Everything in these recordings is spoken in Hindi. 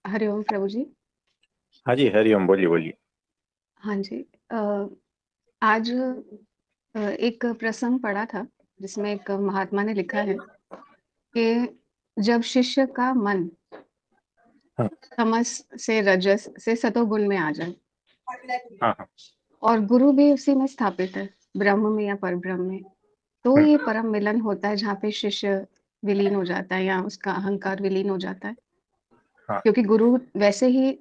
हरिओम प्रभु जी। हाँ जी, हरिओम, बोलिए बोलिए। हाँ जी। आज एक प्रसंग पढ़ा था जिसमें एक महात्मा ने लिखा है कि जब शिष्य का मन हाँ तमस से रजस से सतोगुण में आ जाए हाँ हाँ। और गुरु भी उसी में स्थापित है, ब्रह्म में या परब्रह्म में, तो हम्म, ये परम मिलन होता है जहाँ पे शिष्य विलीन हो जाता है या उसका अहंकार विलीन हो जाता है। हाँ क्योंकि गुरु वैसे ही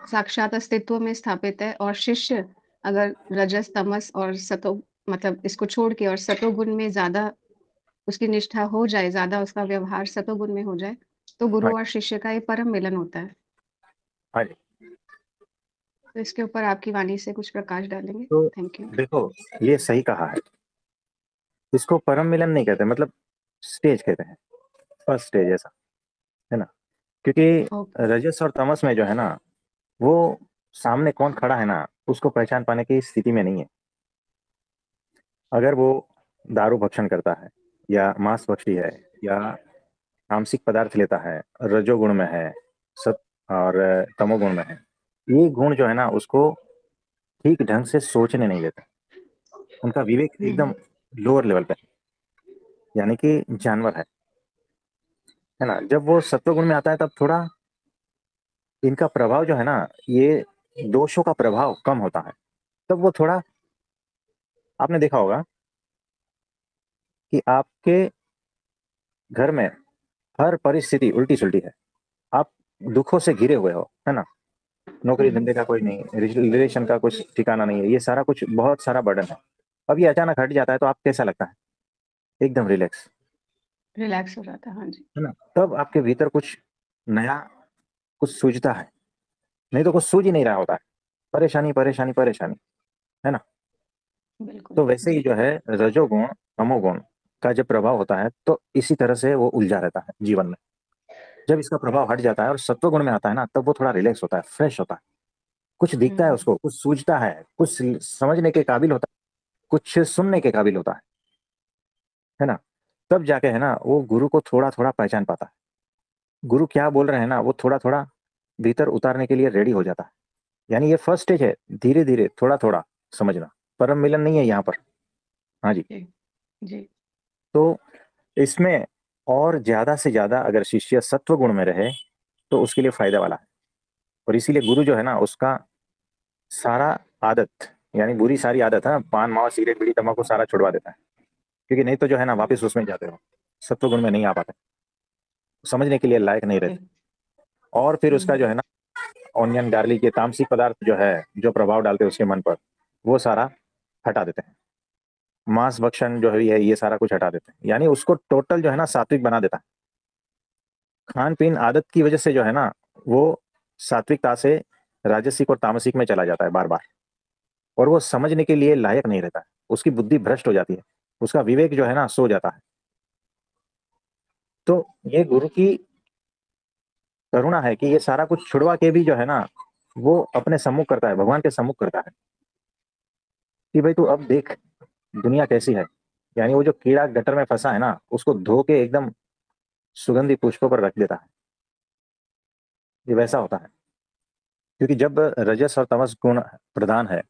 साक्षात अस्तित्व में स्थापित है और शिष्य अगर रजस तमस और सतो मतलब इसको छोड़ के और सतोगुण में ज्यादा उसकी निष्ठा हो जाए, ज्यादा उसका व्यवहार सतोगुण में हो जाए, तो हाँ गुरु और शिष्य का ये परम मिलन होता है। हाँ जी। तो इसके ऊपर आपकी वाणी से कुछ प्रकाश डालेंगे। तो थैंक यू। देखो, ये सही कहा है। इसको परम मिलन नहीं कहते, मतलब स्टेज कहते हैं। फर्स्ट स्टेज ऐसा है ना। क्योंकि ओके। रजस और तमस में जो है ना, वो सामने कौन खड़ा है ना, उसको पहचान पाने की स्थिति में नहीं है। अगर वो दारू भक्षण करता है या मांस भक्षी है या तामसिक पदार्थ लेता है, रजोगुण में है, सत और तमोगुण में है, ये गुण जो है ना उसको ठीक ढंग से सोचने नहीं देता। उनका विवेक हम्म। एकदम लोअर लेवल पे है, यानी कि जानवर है ना। जब वो सत्वगुण में आता है तब थोड़ा इनका प्रभाव जो है ना, ये दोषों का प्रभाव कम होता है। तब वो थोड़ा, आपने देखा होगा कि आपके घर में हर परिस्थिति उल्टी सुल्टी है। आप दुखों से घिरे हुए हो, है ना। नौकरी हम्म। धंधे का कोई नहीं, रिलेशन का कुछ ठिकाना नहीं है, ये सारा कुछ बहुत सारा बर्डन है। अब ये अचानक हट जाता है तो आप कैसा लगता है? एकदम रिलैक्स, रिलैक्स हो जाता है, हाँ जी। है ना। तब आपके भीतर कुछ नया, कुछ सूझता है। नहीं तो कुछ सूझ ही नहीं रहा होता है। परेशानी परेशानी परेशानी, है ना। बिल्कुल तो वैसे ही जी। जो है, रजोगुण तमोगुण का जब प्रभाव होता है तो इसी तरह से वो उलझा रहता है जीवन में। जब इसका प्रभाव हट जाता है और सत्व गुण में आता है ना, तब वो थोड़ा रिलैक्स होता है, फ्रेश होता है। कुछ दिखता है हम्म। उसको, कुछ सूझता है, कुछ समझने के काबिल होता है, कुछ सुनने के काबिल होता है ना। तब जाके है ना वो गुरु को थोड़ा थोड़ा पहचान पाता है। गुरु क्या बोल रहे हैं ना, वो थोड़ा थोड़ा भीतर उतारने के लिए रेडी हो जाता है। यानी ये फर्स्ट स्टेज है, धीरे धीरे थोड़ा थोड़ा समझना। परम मिलन नहीं है यहाँ पर। हाँ जी। जी। जी। तो इसमें और ज्यादा से ज्यादा अगर शिष्य सत्व गुण में रहे तो उसके लिए फायदा वाला है। और इसीलिए गुरु जो है ना, उसका सारा आदत, यानी बुरी सारी आदत है ना, पान मावा सिगरेट बीड़ी तंबाकू सारा छुड़वा देता है। क्योंकि नहीं तो जो है ना वापस उसमें जाते हो, सत्व गुण में नहीं आ पाते, समझने के लिए लायक नहीं जी। रहते। और फिर उसका हम्म। जो है ना, ऑनियन गार्लिक, ये तामसिक पदार्थ जो है, जो प्रभाव डालते हैं उसके मन पर, वो सारा हटा देते हैं। मांस भक्षण जो है ये सारा कुछ हटा देते हैं, यानी उसको टोटल जो है ना सात्विक बना देता है। खान पीन आदत की वजह से जो है ना, वो सात्विकता से राजसिक और तामसिक में चला जाता है बार बार। और वो समझने के लिए लायक नहीं रहता है। उसकी बुद्धि भ्रष्ट हो जाती है, उसका विवेक जो है ना सो जाता है। तो ये गुरु की करुणा है कि ये सारा कुछ छुड़वा के भी जो है ना, वो अपने सम्मुख करता है, भगवान के सम्मुख करता है कि भाई तू अब देख दुनिया कैसी है। यानी वो जो कीड़ा गटर में फंसा है ना, उसको धो के एकदम सुगंधी पुष्पों पर रख देता है। ये वैसा होता है। क्योंकि जब रजस और तमस गुण प्रधान है,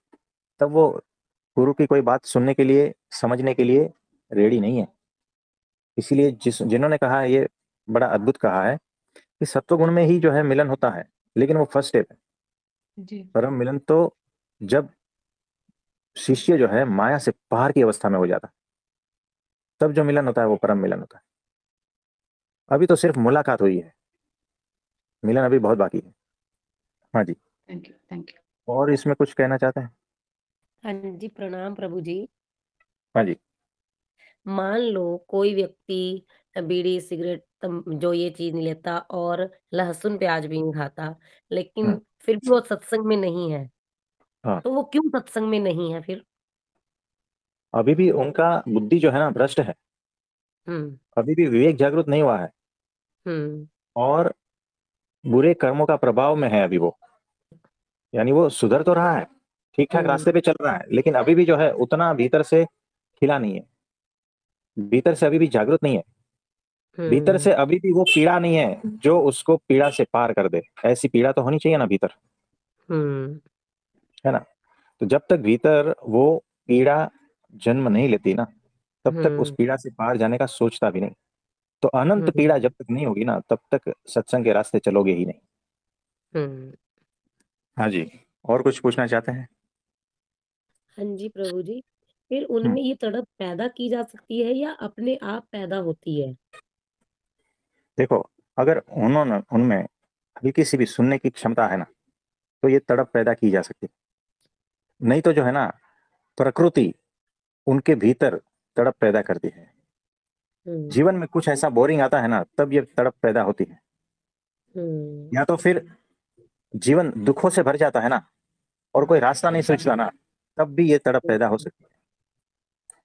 तब वो गुरु की कोई बात सुनने के लिए, समझने के लिए रेडी नहीं है। इसीलिए जिन्होंने कहा है, ये बड़ा अद्भुत कहा है कि सत्व गुण में ही जो है मिलन होता है। लेकिन वो फर्स्ट स्टेप है। जी। परम मिलन तो जब शिष्य जो है माया से पार की अवस्था में हो जाता है, तब जो मिलन होता है वो परम मिलन होता है। अभी तो सिर्फ मुलाकात हुई है, मिलन अभी बहुत बाकी है। हाँ जी। Thank you. Thank you. और इसमें कुछ कहना चाहते हैं? हाँ जी, प्रणाम प्रभु जी। हाँ जी। मान लो कोई व्यक्ति बीड़ी सिगरेट जो ये चीज नहीं लेता और लहसुन प्याज भी नहीं खाता, हम्म। लेकिन फिर भी वो सत्संग में नहीं है। हाँ। तो वो क्यों सत्संग में नहीं है फिर? अभी भी उनका बुद्धि जो है ना भ्रष्ट है। हम्म। अभी भी विवेक जागृत नहीं हुआ है। हम्म। और बुरे कर्मों का प्रभाव में है अभी वो। यानी वो सुधर तो रहा है, ठीक ठाक हम्म। रास्ते पे चल रहा है, लेकिन अभी भी जो है उतना भीतर से खिला नहीं है, भीतर से अभी भी जागृत नहीं है। भीतर हुँ, से अभी भी वो पीड़ा नहीं है जो उसको पीड़ा से पार कर दे। ऐसी पीड़ा तो होनी चाहिए ना भीतर, हुँ, है ना? तो जब तक भीतर वो पीड़ा जन्म नहीं लेती ना, तब तक उस हुँ, पीड़ा से पार जाने का सोचता भी नहीं। तो अनंत पीड़ा हुँ, जब तक नहीं होगी ना, तब तक सत्संग के रास्ते चलोगे ही नहीं। हुँ। हाँ जी, और कुछ पूछना चाहते हैं? हाँ जी, प्रभु जी। फिर हुँ, उनमें ये तड़प पैदा की जा सकती है या अपने आप पैदा होती है? देखो, अगर उन्होंने उनमें हल्की-सी भी सुनने की क्षमता है ना, तो ये तड़प पैदा की जा सकती है। नहीं तो जो है ना, प्रकृति उनके भीतर तड़प पैदा करती है। हुँ, जीवन में कुछ ऐसा बोरिंग आता है ना, तब ये तड़प पैदा होती है। हुँ, या तो फिर जीवन दुखों से भर जाता है ना, और कोई रास्ता नहीं सूझता ना, तब भी ये तड़प पैदा हो हुँ, सकती है।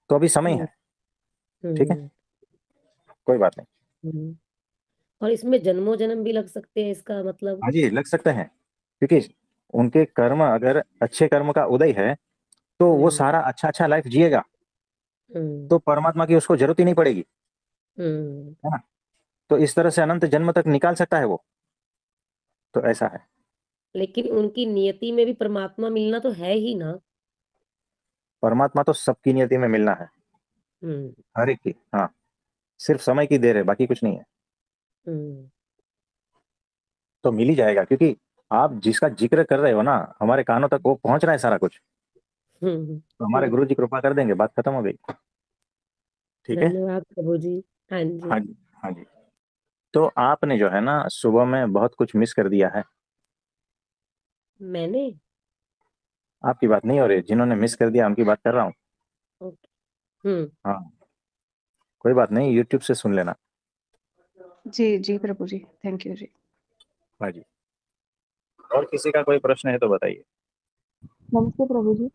तो अभी समय हुँ, है, ठीक है? हुँ, कोई बात नहीं। हुँ। और इसमें जन्मों-जन्म भी लग सकते हैं इसका मतलब? हाँ जी, लग सकते हैं, क्योंकि उनके कर्म अगर अच्छे कर्म का उदय है, तो वो हुँ, सारा अच्छा-अच्छा लाइफ जिएगा, हुँ, तो परमात्मा की उसको ज़रूरत ही नहीं पड़ेगी, हुँ। है ना? तो इस तरह से अनंत जन्म तक निकाल सकता है वो, तो ऐसा है। लेकिन उनकी नियति में भी परमात्मा मिलना तो है ही ना? परमात्मा तो सबकी नियति में मिलना है, हुँ, हर एक की। हाँ, सिर्फ समय की देर है, बाकी कुछ नहीं है। हुँ, तो मिल ही जाएगा, क्योंकि आप जिसका ज़िक्र कर रहे हो ना, हमारे कानों तक वो पहुँच रहा है सारा कुछ। हुँ। तो हमारे गुरुजी कृपा कर देंगे, बात खत्म हो गई। ठीक है? धन्यवाद प्रभु जी। हाँ जी। हाँ जी, हाँ जी। तो आपने जो है ना, सुबह में बहुत कुछ मिस कर दिया है। मैंने? आपकी बात नहीं हो रही, जिन्होंने मिस कर दिया उनकी बात कर रहा हूँ। ओके। हुँ। हाँ, कोई बात नहीं, यूट्यूब से सुन लेना। जी, जी प्रभु जी। थैंक यू जी। हाँ जी। और किसी का कोई प्रश्न है तो बताइए? नमस्ते प्रभु जी।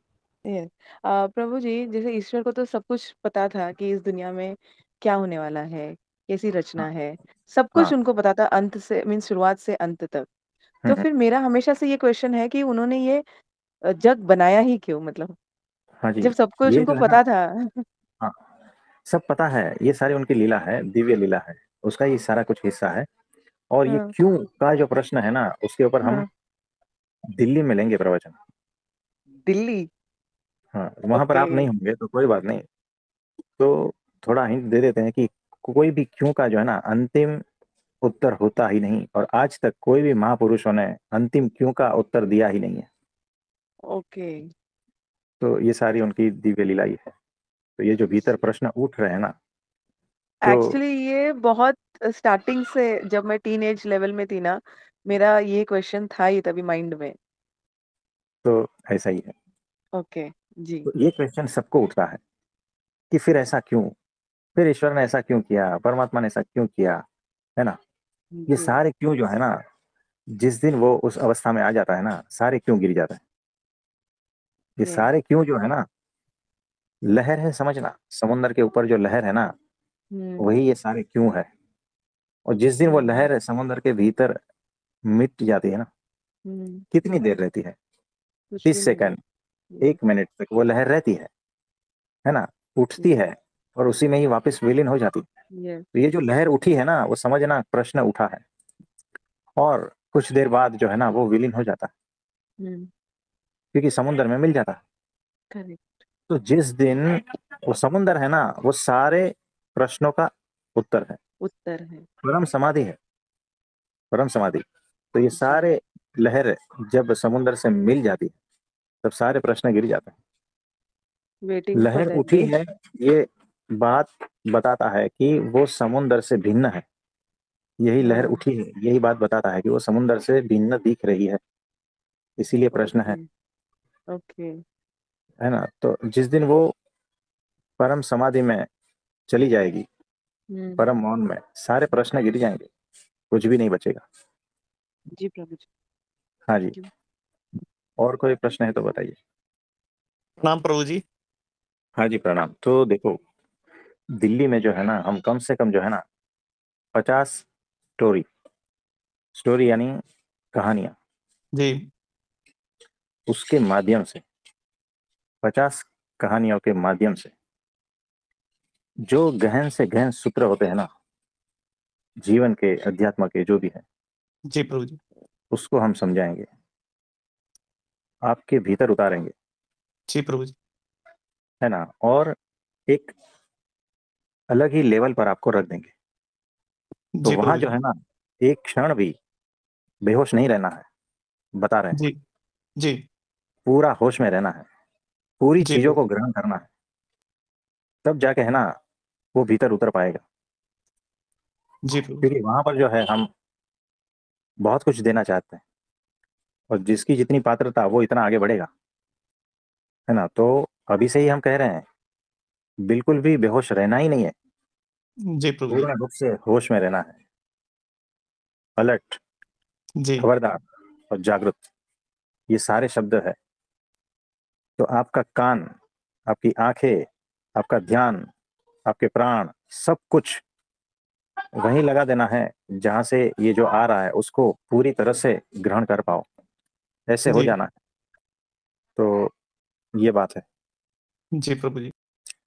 ये प्रभु जी, जैसे ईश्वर को तो सब कुछ पता था कि इस दुनिया में क्या होने वाला है, कैसी हाँ, रचना है, सब हाँ। कुछ उनको पता था अंत से मीन्स शुरुआत से अंत तक। हुँ, तो हुँ। फिर मेरा हमेशा से ये क्वेश्चन है कि उन्होंने ये जग बनाया ही क्यों मतलब? हाँ जी, जब सब कुछ ये उनको जो है ना, पता था। हाँ, सब पता है, ये सारी उनकी लीला है, दिव्य लीला है, उसका ये सारा कुछ हिस्सा है। और ये हाँ, क्यों का जो प्रश्न है ना, उसके ऊपर हम हाँ। दिल्ली में लेंगे प्रवचन। दिल्ली, हाँ, वहाँ पर ओके, आप नहीं होंगे तो कोई बात नहीं। तो थोड़ा हिंट दे देते हैं कि कोई भी क्यों का जो है ना, अंतिम उत्तर होता ही नहीं, और आज तक कोई भी महापुरुषों ने अंतिम क्यों का उत्तर दिया ही नहीं है। ओके। तो ये सारी उनकी दिव्य लीला ही है। तो ये जो भीतर प्रश्न उठ रहे हैं ना, तो एक्चुअली ये बहुत स्टार्टिंग से जब मैं टीनेज लेवल में थी ना, मेरा ये क्वेश्चन था ही तभी माइंड में। तो ऐसा ही है। ओके, जी, तो ये क्वेश्चन सबको उठता है कि फिर ऐसा क्यों? फिर ईश्वर ने ऐसा क्यों किया? परमात्मा ने ऐसा क्यों किया? है ना? ये जी, सारे क्यों जो है ना, जिस दिन वो उस अवस्था में आ जाता है ना, सारे क्यों गिर जाते हैं। ये यस। सारे क्यों जो है ना, लहर है, समझना। समुद्र के ऊपर जो लहर है ना, हुँ, वही ये सारे क्यों है। और जिस दिन वो हुँ, लहर समुद्र के भीतर मिट जाती है ना, हुँ, कितनी देर रहती है? कुछ भी 30 नहीं सेकंड, रहता। 1 मिनट तक वो लहर रहती है ना? उठती यस, है और उसी में ही वापस विलीन हो जाती है। यस, तो ये जो लहर उठी है ना, वो समझना प्रश्न उठा है, और कुछ देर बाद जो है ना, वो विलीन हो जाता है, हुँ, क्योंकि समुद्र में मिल जाता है। करेक्ट, तो जिस दिन वो समुद्र है ना, वो सारे प्रश्नों का उत्तर है, उत्तर है। परम समाधि है, परम समाधि। तो ये जी, सारे लहर जब समुद्र से मिल जाती है, तब सारे प्रश्न गिर जाते हैं। वेटिंग फॉर लहर दैट उठी डे। है, ये बात बताता है कि वो समुद्र से भिन्न है। यही लहर हाँ, उठी है, यही बात बताता है कि वो समुद्र से भिन्न दिख रही है, इसीलिए प्रश्न ओके, है। ओके, है ना? तो जिस दिन वो परम समाधि में चली जाएगी, हुँ, परम मौन में, सारे प्रश्न गिर जाएंगे, कुछ भी नहीं बचेगा। जी प्रभु जी, हाँ जी। Thank you. और कोई प्रश्न है तो बताइए? प्रणाम प्रभु जी। हाँ जी, प्रणाम। तो देखो, दिल्ली में जो है ना, हम कम से कम जो है ना, 50 स्टोरी, स्टोरी यानी कहानियां, जी, उसके माध्यम से, 50 कहानियों के माध्यम से जो गहन से गहन सूत्र होते हैं ना, जीवन के, अध्यात्म के, जो भी है, जी प्रभु जी। उसको हम समझाएंगे, आपके भीतर उतारेंगे, जी प्रभु जी। है ना, और एक अलग ही लेवल पर आपको रख देंगे। तो जी वहां प्रभु जो जी। है ना, एक क्षण भी बेहोश नहीं रहना है, बता रहे हैं। जी जी। पूरा होश में रहना है, पूरी जी चीजों प्रभु को ग्रहण करना है, तब जाके है ना वो भीतर उतर पाएगा। जी प्रभु जी। क्योंकि वहां पर जो है हम बहुत कुछ देना चाहते हैं, और जिसकी जितनी पात्रता वो इतना आगे बढ़ेगा, है ना। तो अभी से ही हम कह रहे हैं, बिल्कुल भी बेहोश रहना ही नहीं है, जी प्रभु जी। पूर्ण रूप से होश में रहना है, अलर्ट, जी खबरदार और जागरूक, ये सारे शब्द है। तो आपका कान, आपकी आंखें, आपका ध्यान, आपके प्राण, सब कुछ वहीं लगा देना है जहां से ये जो आ रहा है उसको पूरी तरह से ग्रहण कर पाओ, ऐसे हो जी। जाना है। तो ये बात है। जी प्रभु जी।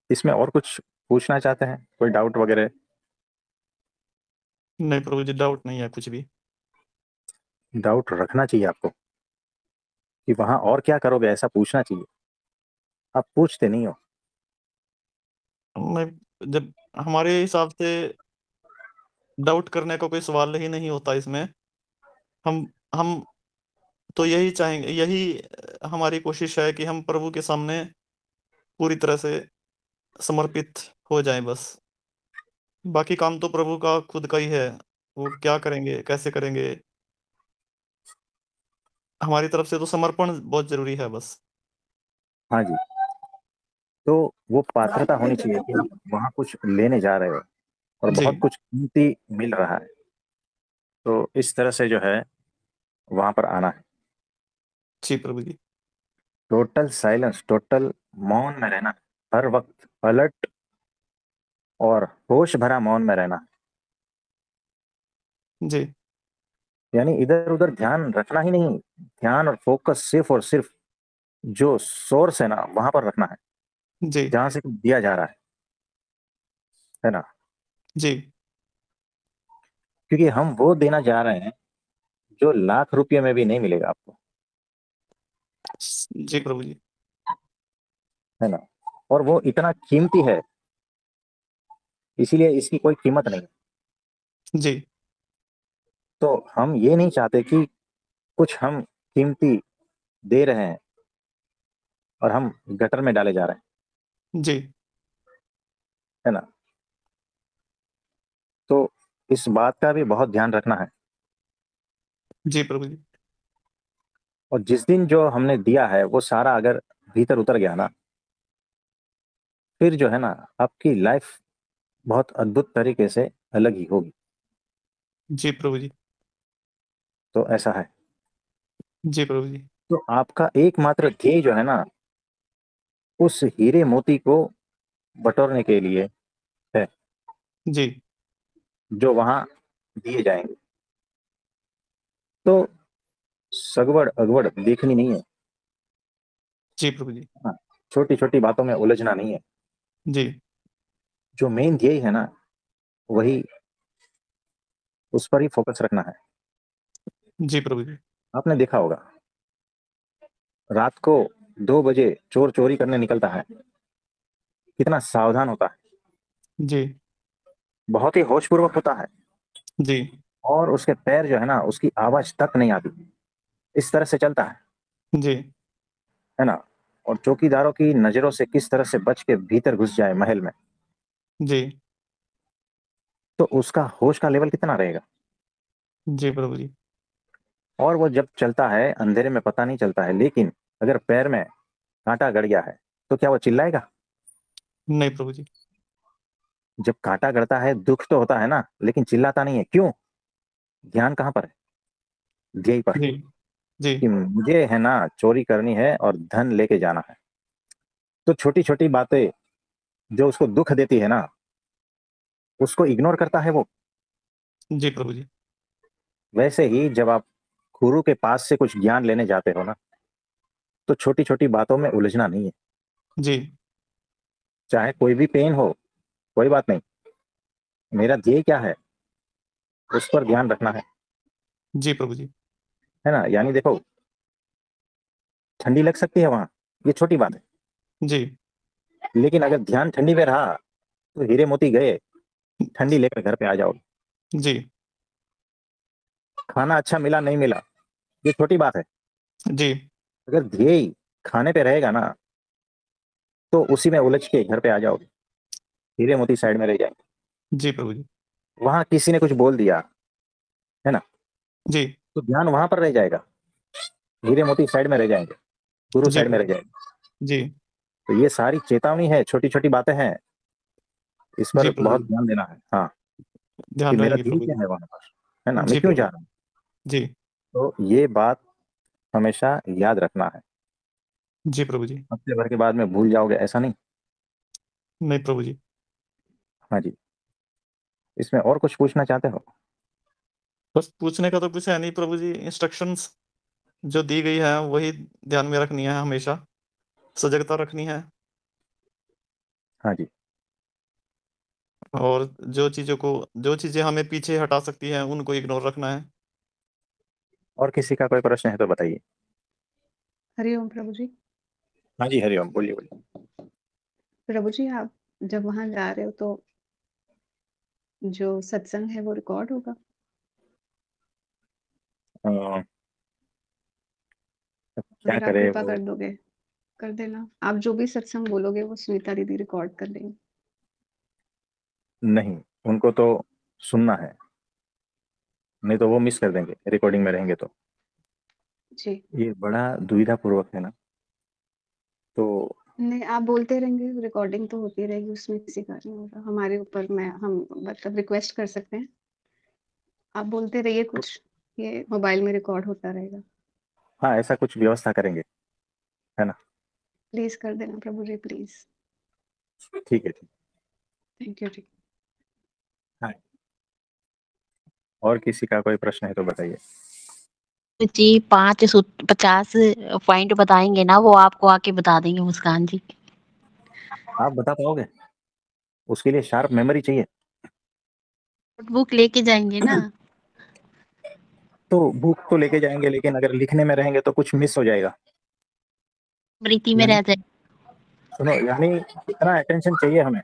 इसमें और कुछ पूछना चाहते हैं, कोई डाउट वगैरह? नहीं प्रभु जी, डाउट नहीं है कुछ भी। डाउट रखना चाहिए आपको कि वहां और क्या करोगे, ऐसा पूछना चाहिए। आप पूछते नहीं हो। नहीं, जब हमारे हिसाब से डाउट करने का कोई सवाल ही नहीं होता इसमें। हम तो यही चाहेंगे, यही हमारी कोशिश है कि हम प्रभु के सामने पूरी तरह से समर्पित हो जाएं बस। बाकी काम तो प्रभु का खुद का ही है, वो क्या करेंगे कैसे करेंगे। हमारी तरफ से तो समर्पण बहुत जरूरी है बस। हाँ जी। तो वो पात्रता होनी चाहिए कि आप वहां कुछ लेने जा रहे हो और जी। बहुत कुछ कीमती मिल रहा है। तो इस तरह से जो है वहां पर आना है। जी प्रभु जी। टोटल साइलेंस, टोटल मौन में रहना, हर वक्त अलर्ट और होश भरा मौन में रहना। जी यानी इधर उधर ध्यान रखना ही नहीं, ध्यान और फोकस सिर्फ और सिर्फ जो सोर्स है ना वहां पर रखना है, जी जहां से कुछ दिया जा रहा है ना। जी। क्योंकि हम वो देना जा रहे हैं जो लाख रुपये में भी नहीं मिलेगा आपको, जी प्रभु जी। है ना। और वो इतना कीमती है, इसीलिए इसकी कोई कीमत नहीं। जी तो हम ये नहीं चाहते कि कुछ हम कीमती दे रहे हैं और हम गटर में डाले जा रहे जी हैं, है ना। तो इस बात का भी बहुत ध्यान रखना है। जी प्रभु जी। और जिस दिन जो हमने दिया है वो सारा अगर भीतर उतर गया ना, फिर जो है ना आपकी लाइफ बहुत अद्भुत तरीके से अलग ही होगी। जी प्रभु जी। तो ऐसा है। जी प्रभु जी। तो आपका एकमात्र ध्येय जो है ना, उस हीरे मोती को बटोरने के लिए है, जी जो वहां दिए जाएंगे। तो सगवड़ अगवड़ देखनी नहीं है। जी प्रभु जी। हाँ, छोटी छोटी बातों में उलझना नहीं है। जी जो मेन ध्येय है ना, वही, उस पर ही फोकस रखना है। जी प्रभु जी। आपने देखा होगा, रात को 2 बजे चोर चोरी करने निकलता है, कितना सावधान होता है, जी बहुत ही होशपूर्वक होता है, जी और उसके पैर जो है ना उसकी आवाज तक नहीं आती, इस तरह से चलता जी है ना। और चौकीदारों की नजरों से किस तरह से बच के भीतर घुस जाए महल में, जी तो उसका होश का लेवल कितना रहेगा। जी प्रभु जी। और वो जब चलता है अंधेरे में पता नहीं चलता है, लेकिन अगर पैर में कांटा गड़ गया है तो क्या वो चिल्लाएगा? नहीं प्रभु जी। जब कांटा गड़ता है दुख तो होता है ना, लेकिन चिल्लाता नहीं है, क्यों? ध्यान कहां पर है? ध्येय पर, जी जी कि मुझे है ना चोरी करनी है और धन लेके जाना है। तो छोटी छोटी बातें जो उसको दुख देती है ना, उसको इग्नोर करता है वो। जी प्रभु जी। वैसे ही जब आप गुरु के पास से कुछ ज्ञान लेने जाते हो ना, तो छोटी छोटी बातों में उलझना नहीं है। जी चाहे कोई भी पेन हो, कोई बात नहीं, मेरा ध्येय क्या है, उस पर ध्यान रखना है जी प्रभु जी। ना। यानी देखो, ठंडी लग सकती है वहां, ये छोटी बात है, जी। लेकिन अगर ध्यान ठंडी में रहा तो हीरे मोती गए, ठंडी लेकर घर पे आ जाओ। जी। खाना अच्छा मिला नहीं मिला, ये छोटी बात है। जी। अगर ध्येय खाने पे रहेगा ना, तो उसी में उलझ के घर पे आ जाओगे, हीरे मोती साइड में रह जाएंगे। जी प्रभु जी। वहां किसी ने कुछ बोल दिया है ना, जी। तो ध्यान वहां पर रह जाएगा, हीरे मोती साइड में रह जाएंगे, गुरु जी साइड में रह प्रभु जाएंगे। जी। तो ये सारी चेतावनी है, छोटी छोटी बातें हैं, इस जी पर प्रभु बहुत जी। ध्यान देना है। हाँ, कि ध्यान मेरा रहेंगे ध्येय प्रभु क्या जी। है वहां पर, है ना, मैं जी क्यों प्रभु जा जी। रहा हूँ। जी। तो ये बात हमेशा याद रखना है। जी प्रभु जी। हफ्ते भर के बाद में भूल जाओगे, ऐसा नहीं। नहीं प्रभु जी। हाँ जी, इसमें और कुछ पूछना चाहते हो? बस पूछने का तो कुछ है नहीं प्रभु जी, इंस्ट्रक्शंस जो दी गई है वही ध्यान में रखनी है, हमेशा सजगता रखनी है, हाँ जी, और जो चीजें हमें पीछे हटा सकती हैं उनको इग्नोर रखना है। और किसी का कोई प्रश्न है तो बताइए। हरिओम प्रभु जी। हाँ जी, हरिओम, बोलिए बोलिए। प्रभु जी, आप जब वहाँ जा रहे हो तो जो सत्संग है वो रिकॉर्ड होगा? अ, क्या अगर आप करे कृपा वो। कर दोगे, कर देना। आप जो भी सत्संग बोलोगे वो सुनीता दीदी रिकॉर्ड कर लेंगी। नहीं, उनको तो सुनना है, नहीं तो वो मिस कर देंगे रिकॉर्डिंग में रहेंगे तो। जी। ये बड़ा दुविधा पूर्वक है ना, तो नहीं, आप बोलते रहेंगे, रिकॉर्डिंग तो होती रहेगी, उसमें किसी का नहीं होगा। हमारे ऊपर मैं हम मतलब रिक्वेस्ट कर सकते हैं, आप बोलते रहिए कुछ, ये मोबाइल में रिकॉर्ड होता रहेगा। हाँ, ऐसा कुछ व्यवस्था करेंगे, है ना। प्लीज कर देना प्रभु जी, प्लीज। ठीक है, ठीक। थैंक यू जी। हाँ, और किसी का कोई प्रश्न है तो बताइए। जी 50 पॉइंट बताएंगे ना, वो आपको आके बता देंगे मुस्कान जी। आप बता पाओगे? उसके लिए शार्प मेमोरी चाहिए। नोटबुक लेके जाएंगे ना। तो बुक तो लेके जाएंगे, लेकिन अगर लिखने में रहेंगे तो कुछ मिस हो जाएगा। स्मृति में यानी रह जाए। सुनो, यानी इतना अटेंशन चाहिए हमें,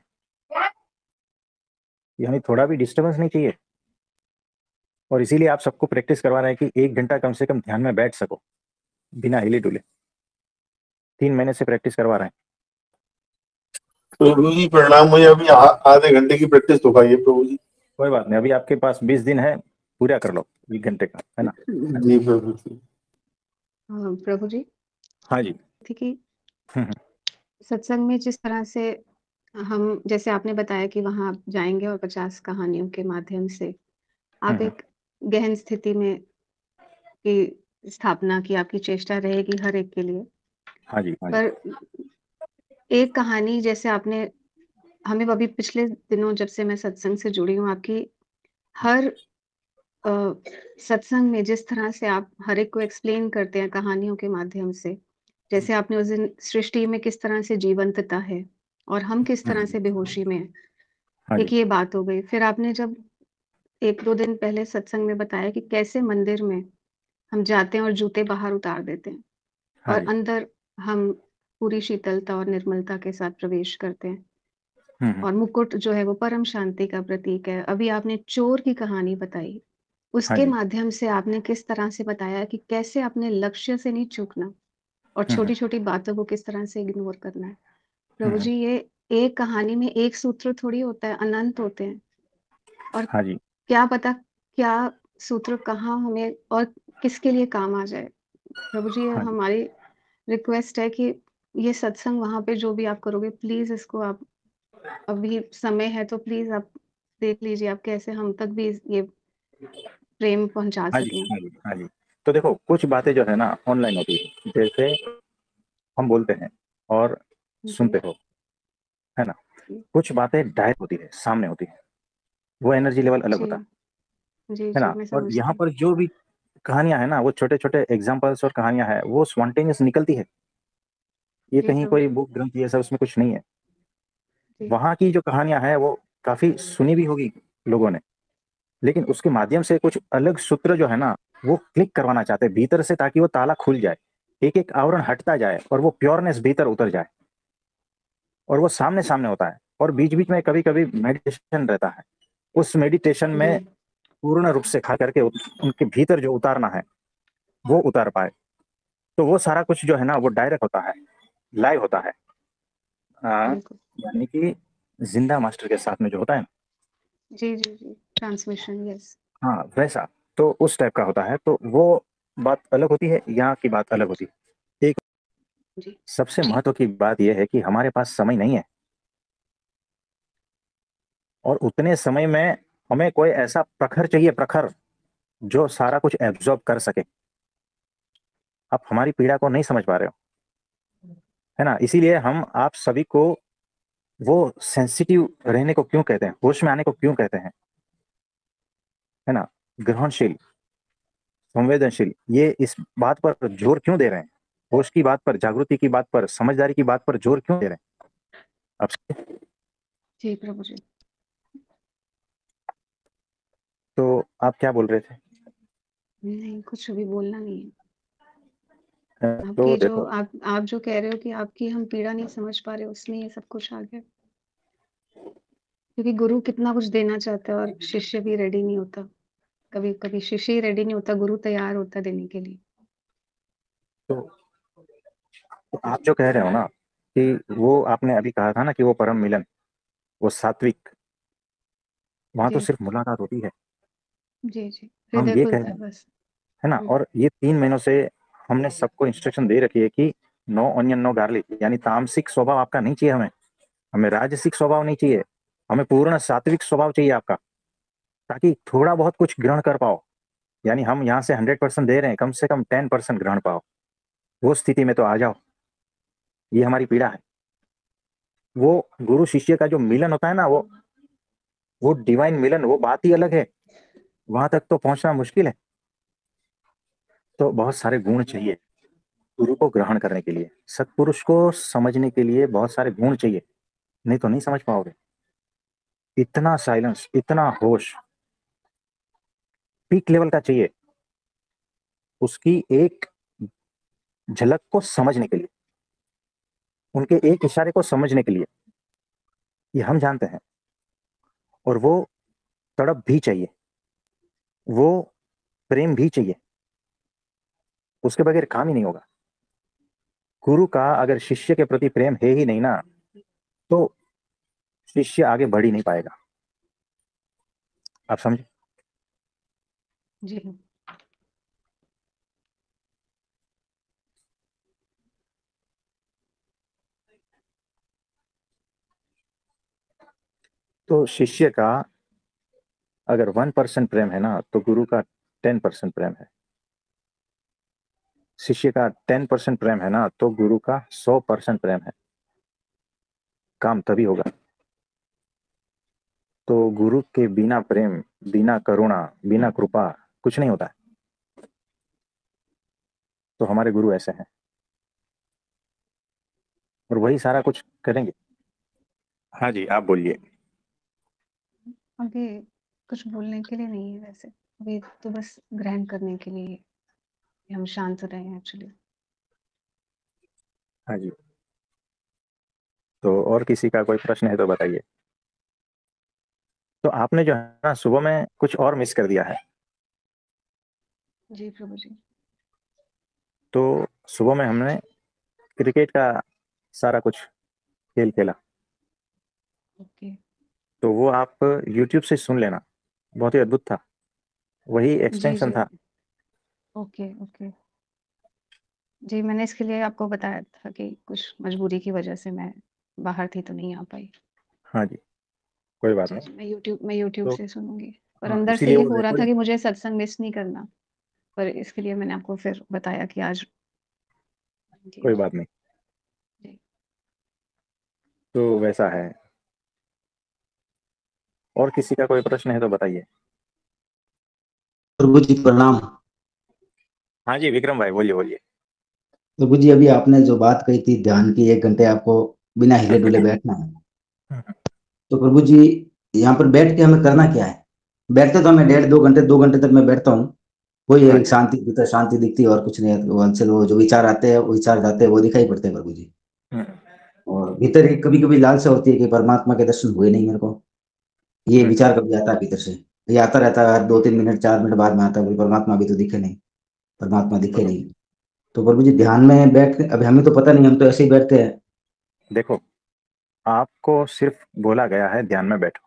यानी थोड़ा भी डिस्टरबेंस नहीं चाहिए। और इसीलिए आप सबको प्रैक्टिस करवा रहे हैं कि 1 घंटा कम से कम ध्यान में बैठ सको, बिना हिले डुले। 3 महीने से प्रैक्टिस करवा रहे हैं। प्रभु जी प्रणाम, मुझे अभी आधे घंटे की प्रैक्टिस तो खाइए प्रभु जी। कोई बात नहीं, अभी आपके पास 20 दिन है, पूरा कर लो 1 घंटे का, है ना। जी प्रभु जी। हाँ, प्रभु जी। हाँ जी। थी कि हम्म, सत्संग में जिस तरह से हम, जैसे आपने बताया कि वहां आप जाएंगे और 50 कहानियों के माध्यम से आप हम्म, एक गहन स्थिति में की स्थापना की आपकी चेष्टा रहेगी हर एक के लिए। हाँ जी, हाँ जी, पर एक कहानी जैसे आपने हमें अभी पिछले दिनों जब से मैं सत्संग से जुड़ी हूँ, आपकी हर अ, सत्संग में जिस तरह से आप हर एक को एक्सप्लेन करते हैं कहानियों के माध्यम से, जैसे आपने उस दिन सृष्टि में किस तरह से जीवंतता है और हम किस तरह से बेहोशी में हैं, हाँ जी, एक ये बात हो गई। फिर आपने जब 1-2 दिन पहले सत्संग में बताया कि कैसे मंदिर में हम जाते हैं और जूते बाहर उतार देते हैं हाँ और जी। अंदर हम पूरी शीतलता और निर्मलता के साथ प्रवेश करते हैं हम्म, और मुकुट जो है वो परम शांति का प्रतीक है। अभी आपने चोर की कहानी बताई, हाँ उसके जी। माध्यम से आपने किस तरह से बताया कि कैसे अपने लक्ष्य से नहीं चूकना और हम्म, छोटी-छोटी बातों को किस तरह से इग्नोर करना है। प्रभु हम्म, जी, ये एक कहानी में एक सूत्र थोड़ी होता है, अनंत होते हैं और हाँ जी, क्या पता क्या सूत्र कहाँ हमें और किसके लिए काम आ जाए। प्रभु जी, ये हाँ जी, हमारी रिक्वेस्ट है कि ये सत्संग वहाँ पे जो भी आप करोगे, प्लीज़ इसको आप, अभी समय है तो प्लीज़ आप देख लीजिए आप कैसे हम तक भी ये प्रेम पहुँचा हाँ जी, सकें। हाँ जी, हाँ जी। तो देखो, कुछ बातें जो है ना ऑनलाइन होती है, जैसे हम बोलते हैं और जी, सुनते हो, है ना। जी, कुछ बातें डायरेक्ट होती है, सामने होती है, वो एनर्जी लेवल अलग जी, होता जी, है जी, ना। मैं और समझती यहाँ हूँ। पर जो भी कहानियां है ना, वो छोटे छोटे एग्जाम्पल्स और कहानियां हैं, वो स्पॉन्टेनियस निकलती है। ये जी, कहीं प्रभु कोई जी, बुक ग्रंथ ये सब उसमें कुछ नहीं है। जी, वहां की जो कहानियां हैं वो काफी सुनी भी होगी लोगों ने, लेकिन उसके माध्यम से कुछ अलग सूत्र जो है ना वो क्लिक करवाना चाहते हैं भीतर से, ताकि वो ताला खुल जाए, एक एक आवरण हटता जाए और वो प्योरनेस भीतर उतर जाए, और वो सामने सामने होता है। और बीच बीच में कभी कभी मेडिटेशन रहता है, उस मेडिटेशन में जी, पूर्ण रूप से खा करके उनके भीतर जो उतारना है वो उतार पाए। तो वो सारा कुछ जो है ना वो डायरेक्ट होता है, लाइव होता है, बिल्कुल। यानी कि जिंदा मास्टर के साथ में जो होता है ना, जी, जी, जी, ट्रांसमिशन, यस। हाँ वैसा, तो उस टाइप का होता है। तो वो बात अलग होती है, यहाँ की बात अलग होती है। एक जी, सबसे महत्व की बात यह है कि हमारे पास समय नहीं है, और उतने समय में हमें कोई ऐसा प्रखर चाहिए, प्रखर जो सारा कुछ एब्जॉर्ब कर सके। आप हमारी पीड़ा को नहीं समझ पा रहे हो, है ना। इसीलिए हम आप सभी को वो सेंसिटिव रहने को क्यों कहते हैं, होश में आने को क्यों कहते हैं, है ना, ग्रहणशील, संवेदनशील, ये इस बात पर जोर क्यों दे रहे हैं, होश की बात पर, जागृति की बात पर, समझदारी की बात पर जोर क्यों दे रहे हैं आप? जी प्रभु जी। तो आप क्या बोल रहे थे? नहीं, कुछ अभी बोलना नहीं है। तो आपकी जो देखो, आप जो कह रहे हो कि आपकी हम पीड़ा नहीं समझ पा रहे, उसमें ये सब कुछ आ गया। क्योंकि गुरु कितना कुछ देना चाहता है और शिष्य भी रेडी नहीं होता। कभी-कभी शिष्य ही रेडी नहीं होता, गुरु तैयार होता है देने के लिए। तो, तो आप जो कह रहे हो ना कि वो आपने अभी कहा था ना कि वो परम मिलन, वो सात्विक, वहां तो जी, सिर्फ मुलाकात होती है। जी, जी। हम हृदय ये कह खुलता रहे है हैं, बस। है ना, हुँ, और ये 3 महीनों से हमने सबको इंस्ट्रक्शन दे रखी है कि नो ऑनियन नो गार्लिक, यानी तामसिक स्वभाव आपका नहीं चाहिए हमें, हमें राजसिक स्वभाव नहीं चाहिए, हमें पूर्ण सात्विक स्वभाव चाहिए आपका, ताकि थोड़ा बहुत कुछ ग्रहण कर पाओ। यानी हम यहाँ से 100% दे रहे हैं, कम से कम 10% ग्रहण पाओ, वो स्थिति में तो आ जाओ। ये हमारी पीड़ा है। वो गुरु शिष्य का जो मिलन होता है ना, वो डिवाइन मिलन, वो बात ही अलग है, वहां तक तो पहुंचना मुश्किल है। तो बहुत सारे गुण चाहिए गुरु को ग्रहण करने के लिए, सत्पुरुष को समझने के लिए बहुत सारे गुण चाहिए, नहीं तो नहीं समझ पाओगे। इतना साइलेंस, इतना होश पीक लेवल का चाहिए उसकी एक झलक को समझने के लिए, उनके एक इशारे को समझने के लिए। ये हम जानते हैं। और वो तड़प भी चाहिए, वो प्रेम भी चाहिए, उसके बगैर काम ही नहीं होगा। गुरु का अगर शिष्य के प्रति प्रेम है ही नहीं ना, तो शिष्य आगे बढ़ ही नहीं पाएगा। आप समझे? जी। तो शिष्य का अगर 1% प्रेम है ना, तो गुरु का 10% प्रेम है। शिष्य का 10% प्रेम है ना, तो गुरु का 100% प्रेम है। काम तभी होगा। तो गुरु के बिना प्रेम, बिना करुणा, बिना कृपा कुछ नहीं होता है। तो हमारे गुरु ऐसे हैं और वही सारा कुछ करेंगे। हाँ जी, आप बोलिए। अभी कुछ बोलने के लिए नहीं है वैसे। अभी तो बस ग्रहण करने के लिए कि हम शांत रहें एक्चुअली। हाँ जी, तो और किसी का कोई प्रश्न है तो बताइए। तो आपने जो है ना सुबह में कुछ और मिस कर दिया है। जी प्रभु जी। तो सुबह में हमने क्रिकेट का सारा कुछ खेल खेला, ओके। तो वो आप YouTube से सुन लेना, बहुत ही अद्भुत था, वही जी, एक्सटेंशन जी। था। Okay, okay. जी, मैंने इसके लिए आपको बताया था कि कुछ मजबूरी की वजह से मैं बाहर थी तो नहीं आ पाई। हाँ जी, कोई बात जी, नहीं। जी, मैं यूट्यूब तो से सुनूँगी। पर हाँ, अंदर से इसीलिए ये वो हो रहा था रिकॉर्डिंग, कि मुझे सत्संग मिस नहीं करना, पर इसके लिए मैंने आपको फिर बताया कि आज जी, कोई जी, बात नहीं। जी। तो वैसा है। और किसी का कोई प्रश्न है तो बताइए। प्रभु जी प्रणाम। हाँ जी, विक्रम भाई बोलिए बोलिए। प्रभु जी अभी आपने जो बात कही थी ध्यान की 1 घंटे आपको बिना हिले डुले बैठना है, तो प्रभु जी यहाँ पर बैठ के हमें करना क्या है? बैठते तो मैं 1.5 2 घंटे तक मैं बैठता हूँ। वही हाँ एक जी। शांति भीतर शांति दिखती है और कुछ नहीं है। चलो वो जो विचार आते हैं, वो विचार जाते हैं, वो दिखाई पड़ते हैं प्रभु जी। हम्म, और भीतर एक कभी-कभी लालसा होती है कि परमात्मा के दर्शन हुए नहीं मेरे को। ये हम्म, विचार कभी आता है भीतर से। ये आता रहता है हर 2-3 मिनट, 4 मिनट बाद में आता है, बोले परमात्मा अभी तो दिखे नहीं, परमात्मा दिखे नहीं। तो प्रभु जी ध्यान में बैठ के अभी हमें तो पता नहीं, हम तो ऐसे ही बैठते हैं। देखो, आपको सिर्फ बोला गया है ध्यान में बैठो।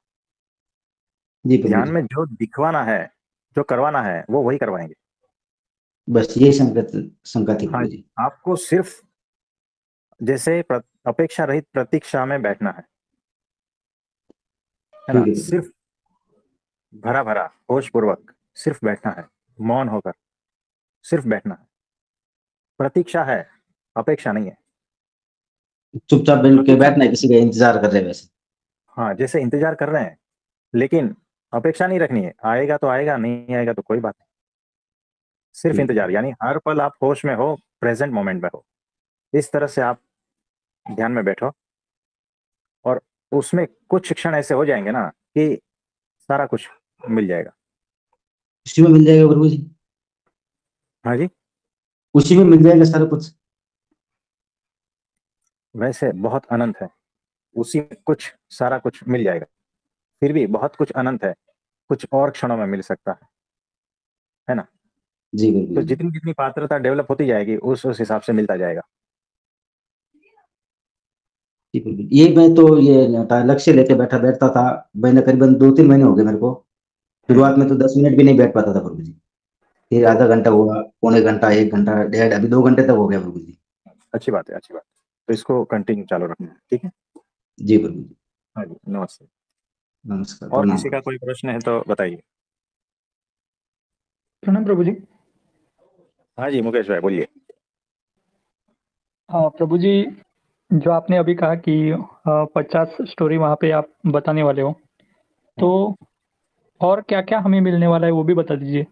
जी प्रभु ध्यान जी। में जो दिखवाना है, जो करवाना है, वो वही करवाएंगे। बस यही शंका थी हाँ प्रभु जी, जी। आपको सिर्फ जैसे अपेक्षा रहित प्रतीक्षा में बैठना है ना। ठीक है प्रभु जी। सिर्फ भरा भरा होश पूर्वक सिर्फ बैठना है, मौन होकर सिर्फ बैठना है। प्रतीक्षा है, अपेक्षा नहीं है। चुपचाप बैठ के प्रतीक्षा, बैठना है, किसी का इंतजार कर रहे हैं वैसे। हाँ, जैसे इंतजार कर रहे हैं, लेकिन अपेक्षा नहीं रखनी है। आएगा तो आएगा, नहीं आएगा तो कोई बात नहीं। सिर्फ ठीक है। इंतजार, यानी हर पल आप होश में हो, प्रेजेंट मोमेंट में हो। इस तरह से आप ध्यान में बैठो, और उसमें कुछ क्षण ऐसे हो जाएंगे ना कि सारा कुछ मिल जाएगा। उसी में मिल जाएगा प्रभु जी। हाँ जी, उसी में मिल जाएगा सारा कुछ। वैसे बहुत अनंत है, उसी में कुछ सारा कुछ मिल जाएगा। फिर भी बहुत कुछ अनंत है, कुछ और क्षणों में मिल सकता है ना। जी प्रभु तो जी। जितनी जितनी पात्रता डेवलप होती जाएगी, उस हिसाब से मिलता जाएगा। जी प्रभु जी। ये मैं तो ये लक्ष्य लेके बैठता था। मैंने करीबन 2-3 महीने हो गए मेरे को। हम्म, शुरुआत में तो 10 मिनट भी नहीं बैठ पाता था प्रभु जी। फिर देखो, आधा घंटा हुआ, पौने घंटा, 1 घंटा, डेढ़, अभी 2 घंटे तक हो गया प्रभु जी। अच्छी बात है, अच्छी बात है। तो इसको कंटिन्यू चालू रखना है, ठीक है। जी प्रभु जी। हाँ जी, नमस्ते। नमस्कार, और प्रणाम किसी का प्रभु जी। कोई प्रश्न है तो बताइए। प्रणाम प्रभु जी। हाँ जी, मुकेश भाई बोलिए। हाँ प्रभु जी, जो आपने अभी कहा कि 50 स्टोरी वहाँ पे आप बताने वाले हो, तो और क्या-क्या हमें मिलने वाला है वो भी बता दीजिए।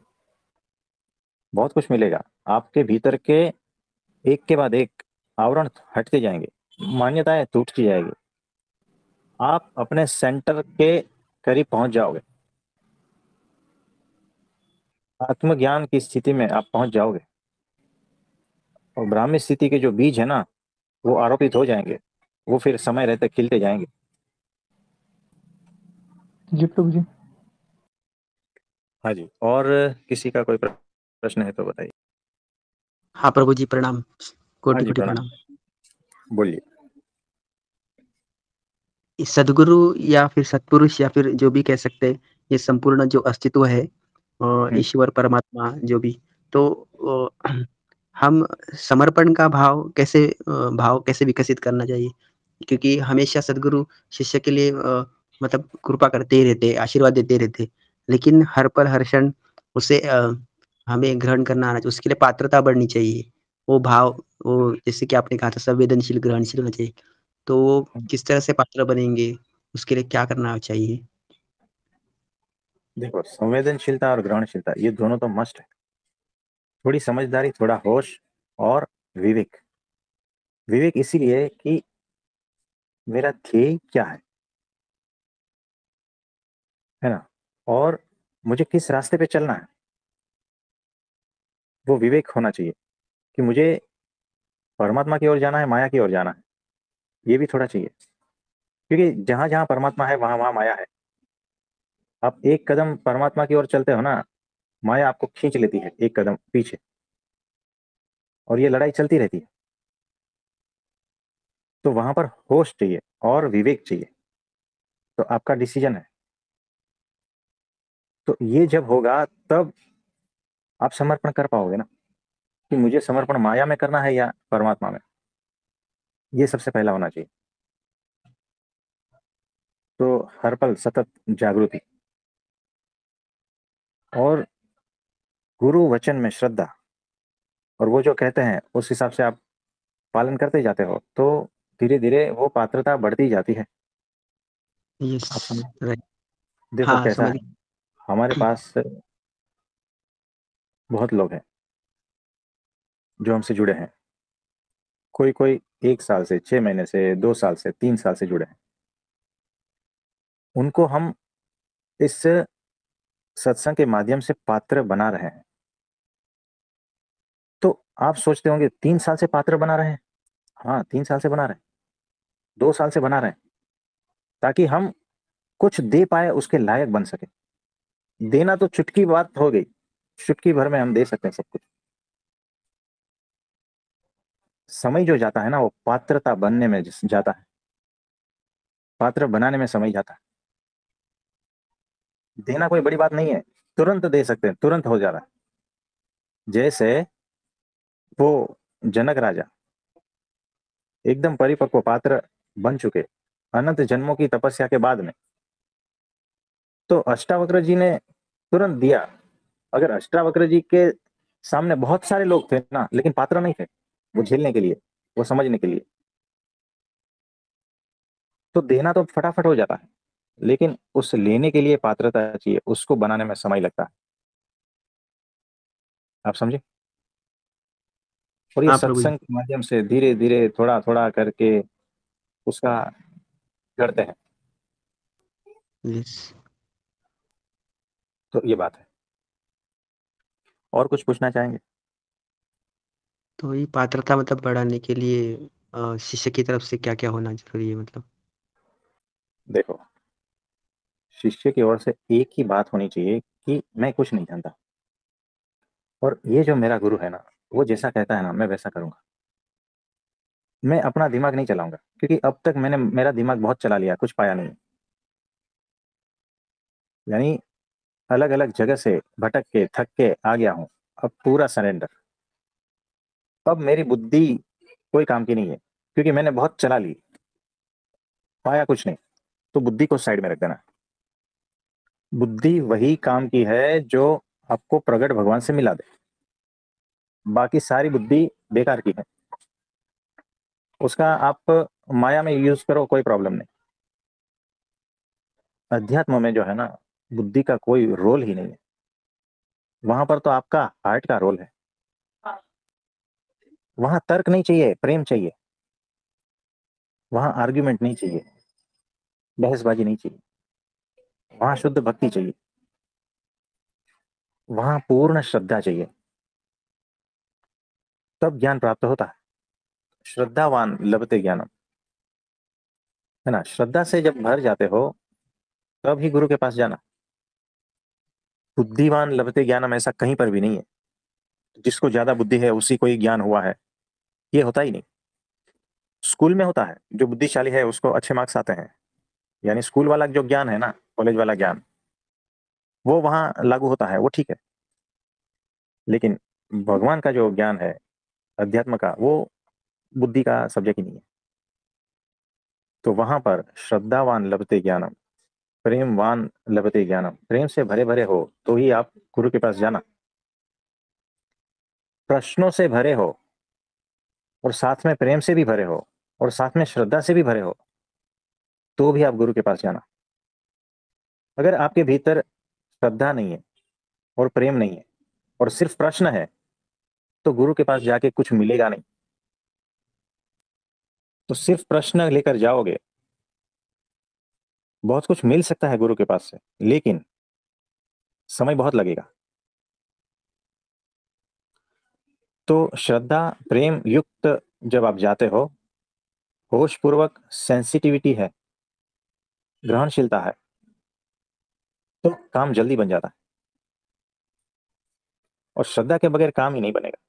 बहुत कुछ मिलेगा। आपके भीतर के एक के बाद एक आवरण हटते जाएंगे, मान्यताएं टूटती जाएगी। आप अपने सेंटर के करीब पहुंच जाओगे, आत्मज्ञान की स्थिति में आप पहुंच जाओगे। और ब्राह्मी स्थिति के जो बीज है ना, वो आरोपित हो जाएंगे, वो फिर समय रहते खिलते जाएंगे। जी प्रभु जी। हाँ जी, और किसी का कोई प्रश्न है तो बताइए। हाँ प्रभु जी, प्रणाम, हाँ जी, कोटि-कोटि प्रणाम, प्रणाम। बोलिए। ये सद्गुरु या फिर सत्पुरुष या फिर जो भी कह सकते हैं, ये संपूर्ण जो अस्तित्व है ईश्वर परमात्मा जो भी, तो हम समर्पण का भाव कैसे विकसित करना चाहिए? क्योंकि हमेशा सद्गुरु शिष्य के लिए मतलब कृपा करते ही रहते हैं, आशीर्वाद देते रहते हैं। लेकिन हर पल, हर क्षण उसे हमें ग्रहण करना आना चाहिए, उसके लिए पात्रता बढ़नी चाहिए। वो भाव, वो जैसे कि आपने कहा था संवेदनशील, ग्रहणशील होना चाहिए। तो वो किस तरह से पात्र बनेंगे, उसके लिए क्या करना चाहिए? देखो, संवेदनशीलता और ग्रहणशीलता ये दोनों तो मस्ट है। थोड़ी समझदारी, थोड़ा होश, और विवेक। विवेक इसीलिए कि मेरा ध्येय क्या है ना, और मुझे किस रास्ते पे चलना है, वो विवेक होना चाहिए। कि मुझे परमात्मा की ओर जाना है, माया की ओर जाना है, ये भी थोड़ा चाहिए। क्योंकि जहां जहां परमात्मा है, वहां वहां माया है। आप एक कदम परमात्मा की ओर चलते हो ना, माया आपको खींच लेती है एक कदम पीछे, और ये लड़ाई चलती रहती है। तो वहां पर होश चाहिए और विवेक चाहिए। तो आपका डिसीजन है। तो ये जब होगा, तब आप समर्पण कर पाओगे ना, कि मुझे समर्पण माया में करना है या परमात्मा में। ये सबसे पहला होना चाहिए। तो हर पल सतत जागृति, और गुरु वचन में श्रद्धा, और वो जो कहते हैं उस हिसाब से आप पालन करते जाते हो, तो धीरे धीरे वो पात्रता बढ़ती जाती है। यस, आप समझ, राइट। देखो हाँ, कैसा समझ है। हमारे पास बहुत लोग हैं जो हमसे जुड़े हैं। कोई कोई 1 साल से, 6 महीने से, 2 साल से, 3 साल से जुड़े हैं। उनको हम इस सत्संग के माध्यम से पात्र बना रहे हैं। तो आप सोचते होंगे 3 साल से पात्र बना रहे हैं। हाँ, 3 साल से बना रहे हैं, 2 साल से बना रहे हैं, ताकि हम कुछ दे पाए, उसके लायक बन सके। देना तो चुटकी बात हो गई, चुटकी भर में हम दे सकते हैं सब कुछ। समय जो जाता है ना, वो पात्रता बनने में जाता है, पात्र बनाने में समय जाता है। देना कोई बड़ी बात नहीं है, तुरंत दे सकते हैं, तुरंत हो जा रहा है। जैसे वो जनक राजा एकदम परिपक्व पात्र बन चुके अनंत जन्मों की तपस्या के बाद में, तो अष्टावक्र जी ने तुरंत दिया। अगर अष्टावक्र जी के सामने बहुत सारे लोग थे ना, लेकिन पात्र नहीं थे वो झेलने के लिए, वो समझने के लिए, तो देना तो फटाफट हो जाता है, लेकिन उस लेने के लिए पात्रता चाहिए, उसको बनाने में समय लगता है। आप समझे? और ये हाँ प्रभु जी। सत्संग के माध्यम से धीरे धीरे थोड़ा थोड़ा करके उसका करते हैं। यस। तो ये बात है। और कुछ पूछना चाहेंगे? तो ये पात्रता मतलब बढ़ाने के लिए शिष्य की तरफ से क्या-क्या होना ज़रूरी है मतलब? देखो, शिष्य की ओर से एक ही बात होनी चाहिए कि मैं कुछ नहीं जानता, और ये जो मेरा गुरु है ना, वो जैसा कहता है ना, मैं वैसा करूंगा। मैं अपना दिमाग नहीं चलाऊंगा, क्योंकि अब तक मैंने मेरा दिमाग बहुत चला लिया, कुछ पाया नहीं। यानी अलग अलग जगह से भटक के थक के आ गया हूं, अब पूरा सरेंडर। अब मेरी बुद्धि कोई काम की नहीं है, क्योंकि मैंने बहुत चला ली, पाया कुछ नहीं। तो बुद्धि को साइड में रख देना। बुद्धि वही काम की है जो आपको प्रगट भगवान से मिला दे, बाकी सारी बुद्धि बेकार की है। उसका आप माया में यूज करो, कोई प्रॉब्लम नहीं। अध्यात्म में जो है ना, बुद्धि का कोई रोल ही नहीं है। वहां पर तो आपका हार्ट का रोल है। वहां तर्क नहीं चाहिए, प्रेम चाहिए। वहां आर्ग्यूमेंट नहीं चाहिए, बहसबाजी नहीं चाहिए। वहां शुद्ध भक्ति चाहिए, वहां पूर्ण श्रद्धा चाहिए, तब ज्ञान प्राप्त होता है। श्रद्धावान लभते ज्ञानम, है ना? श्रद्धा से जब भर जाते हो तब ही गुरु के पास जाना। बुद्धिवान लभते ज्ञानम ऐसा कहीं पर भी नहीं है। जिसको ज्यादा बुद्धि है उसी को ही ज्ञान हुआ है, ये होता ही नहीं। स्कूल में होता है, जो बुद्धिशाली है उसको अच्छे मार्क्स आते हैं, यानी स्कूल वाला जो ज्ञान है ना, कॉलेज वाला ज्ञान, वो वहां लागू होता है, वो ठीक है। लेकिन भगवान का जो ज्ञान है, अध्यात्म का, वो बुद्धि का सब्जेक्ट ही नहीं है। तो वहां पर श्रद्धावान लभते ज्ञानम, प्रेमवान लभते ज्ञानम, प्रेम से भरे भरे हो तो ही आप गुरु के पास जाना। प्रश्नों से भरे हो और साथ में प्रेम से भी भरे हो और साथ में श्रद्धा से भी भरे हो, तो भी आप गुरु के पास जाना। अगर आपके भीतर श्रद्धा नहीं है और प्रेम नहीं है और सिर्फ प्रश्न है, तो गुरु के पास जाके कुछ मिलेगा नहीं। तो सिर्फ प्रश्न लेकर जाओगे, बहुत कुछ मिल सकता है गुरु के पास से, लेकिन समय बहुत लगेगा। तो श्रद्धा प्रेम युक्त जब आप जाते हो, होश पूर्वक, सेंसिटिविटी है, ग्रहणशीलता है, तो काम जल्दी बन जाता है। और श्रद्धा के बगैर काम ही नहीं बनेगा।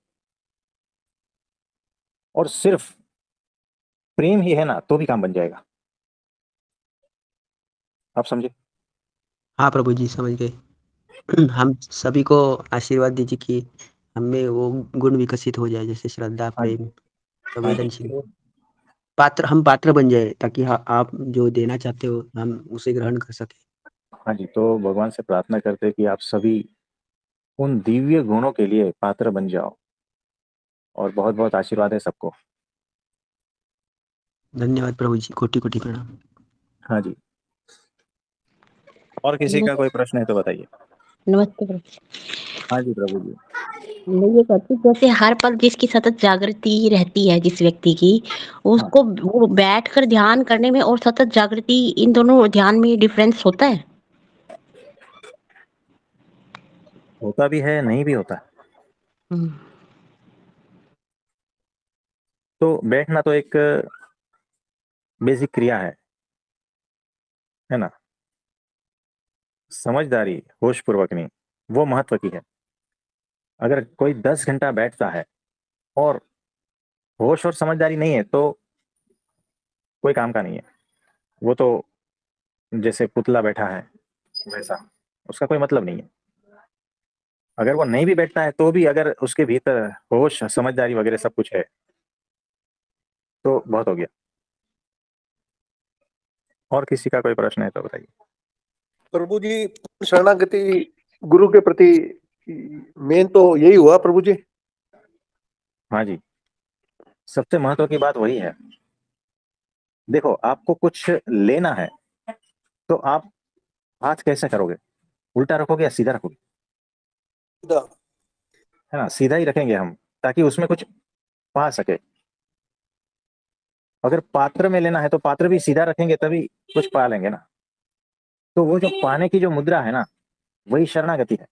और सिर्फ प्रेम ही है ना, तो भी काम बन जाएगा। आप समझे? हाँ प्रभु जी, समझ गए। हम सभी को आशीर्वाद दीजिए कि हमें वो गुण विकसित हो जाए, जैसे श्रद्धा, हाँ जी, प्रेम, हाँ जी। संवेदनशील। हम पात्र बन जाए, ताकि आप जो देना चाहते हो हम उसे ग्रहण कर सके। हाँ जी, तो भगवान से प्रार्थना करते हैं कि आप सभी उन दिव्य गुणों के लिए पात्र बन जाओ, और बहुत बहुत आशीर्वाद है सबको। धन्यवाद प्रभु जी, कोटि कोटि प्रणाम। हाँ जी। और किसी का कोई प्रश्न है तो बताइए। नमस्ते प्रभु। हाँ जी प्रभु जी। मैं ये कहती हूँ, जैसे हर पल जिसकी सतत जागृति रहती है जिस व्यक्ति की, उसको वो बैठ कर ध्यान करने में और सतत जागृति, इन दोनों ध्यान में डिफरेंस होता है? होता भी है, नहीं भी होता है। हम्म, तो बैठना तो एक बेसिक क्रिया है ना। समझदारी, होशपूर्वक वो महत्व की है। अगर कोई 10 घंटा बैठता है और होश और समझदारी नहीं है तो कोई काम का नहीं है। वो तो जैसे पुतला बैठा है वैसा, उसका कोई मतलब नहीं है। अगर वो नहीं भी बैठता है तो भी अगर उसके भीतर होश समझदारी वगैरह सब कुछ है तो बहुत हो गया। और किसी का कोई प्रश्न है तो बताइए। प्रभु जी, शरणागति गुरु के प्रति मेन तो यही हुआ प्रभु जी। हाँ जी, सबसे महत्व की बात वही है। देखो, आपको कुछ लेना है तो आप हाथ कैसे करोगे? उल्टा रखोगे या सीधा रखोगे? है ना, सीधा ही रखेंगे हम, ताकि उसमें कुछ पा सके। अगर पात्र में लेना है तो पात्र भी सीधा रखेंगे तभी कुछ पा लेंगे ना। तो वो जो पाने की जो मुद्रा है ना, वही शरणागति है।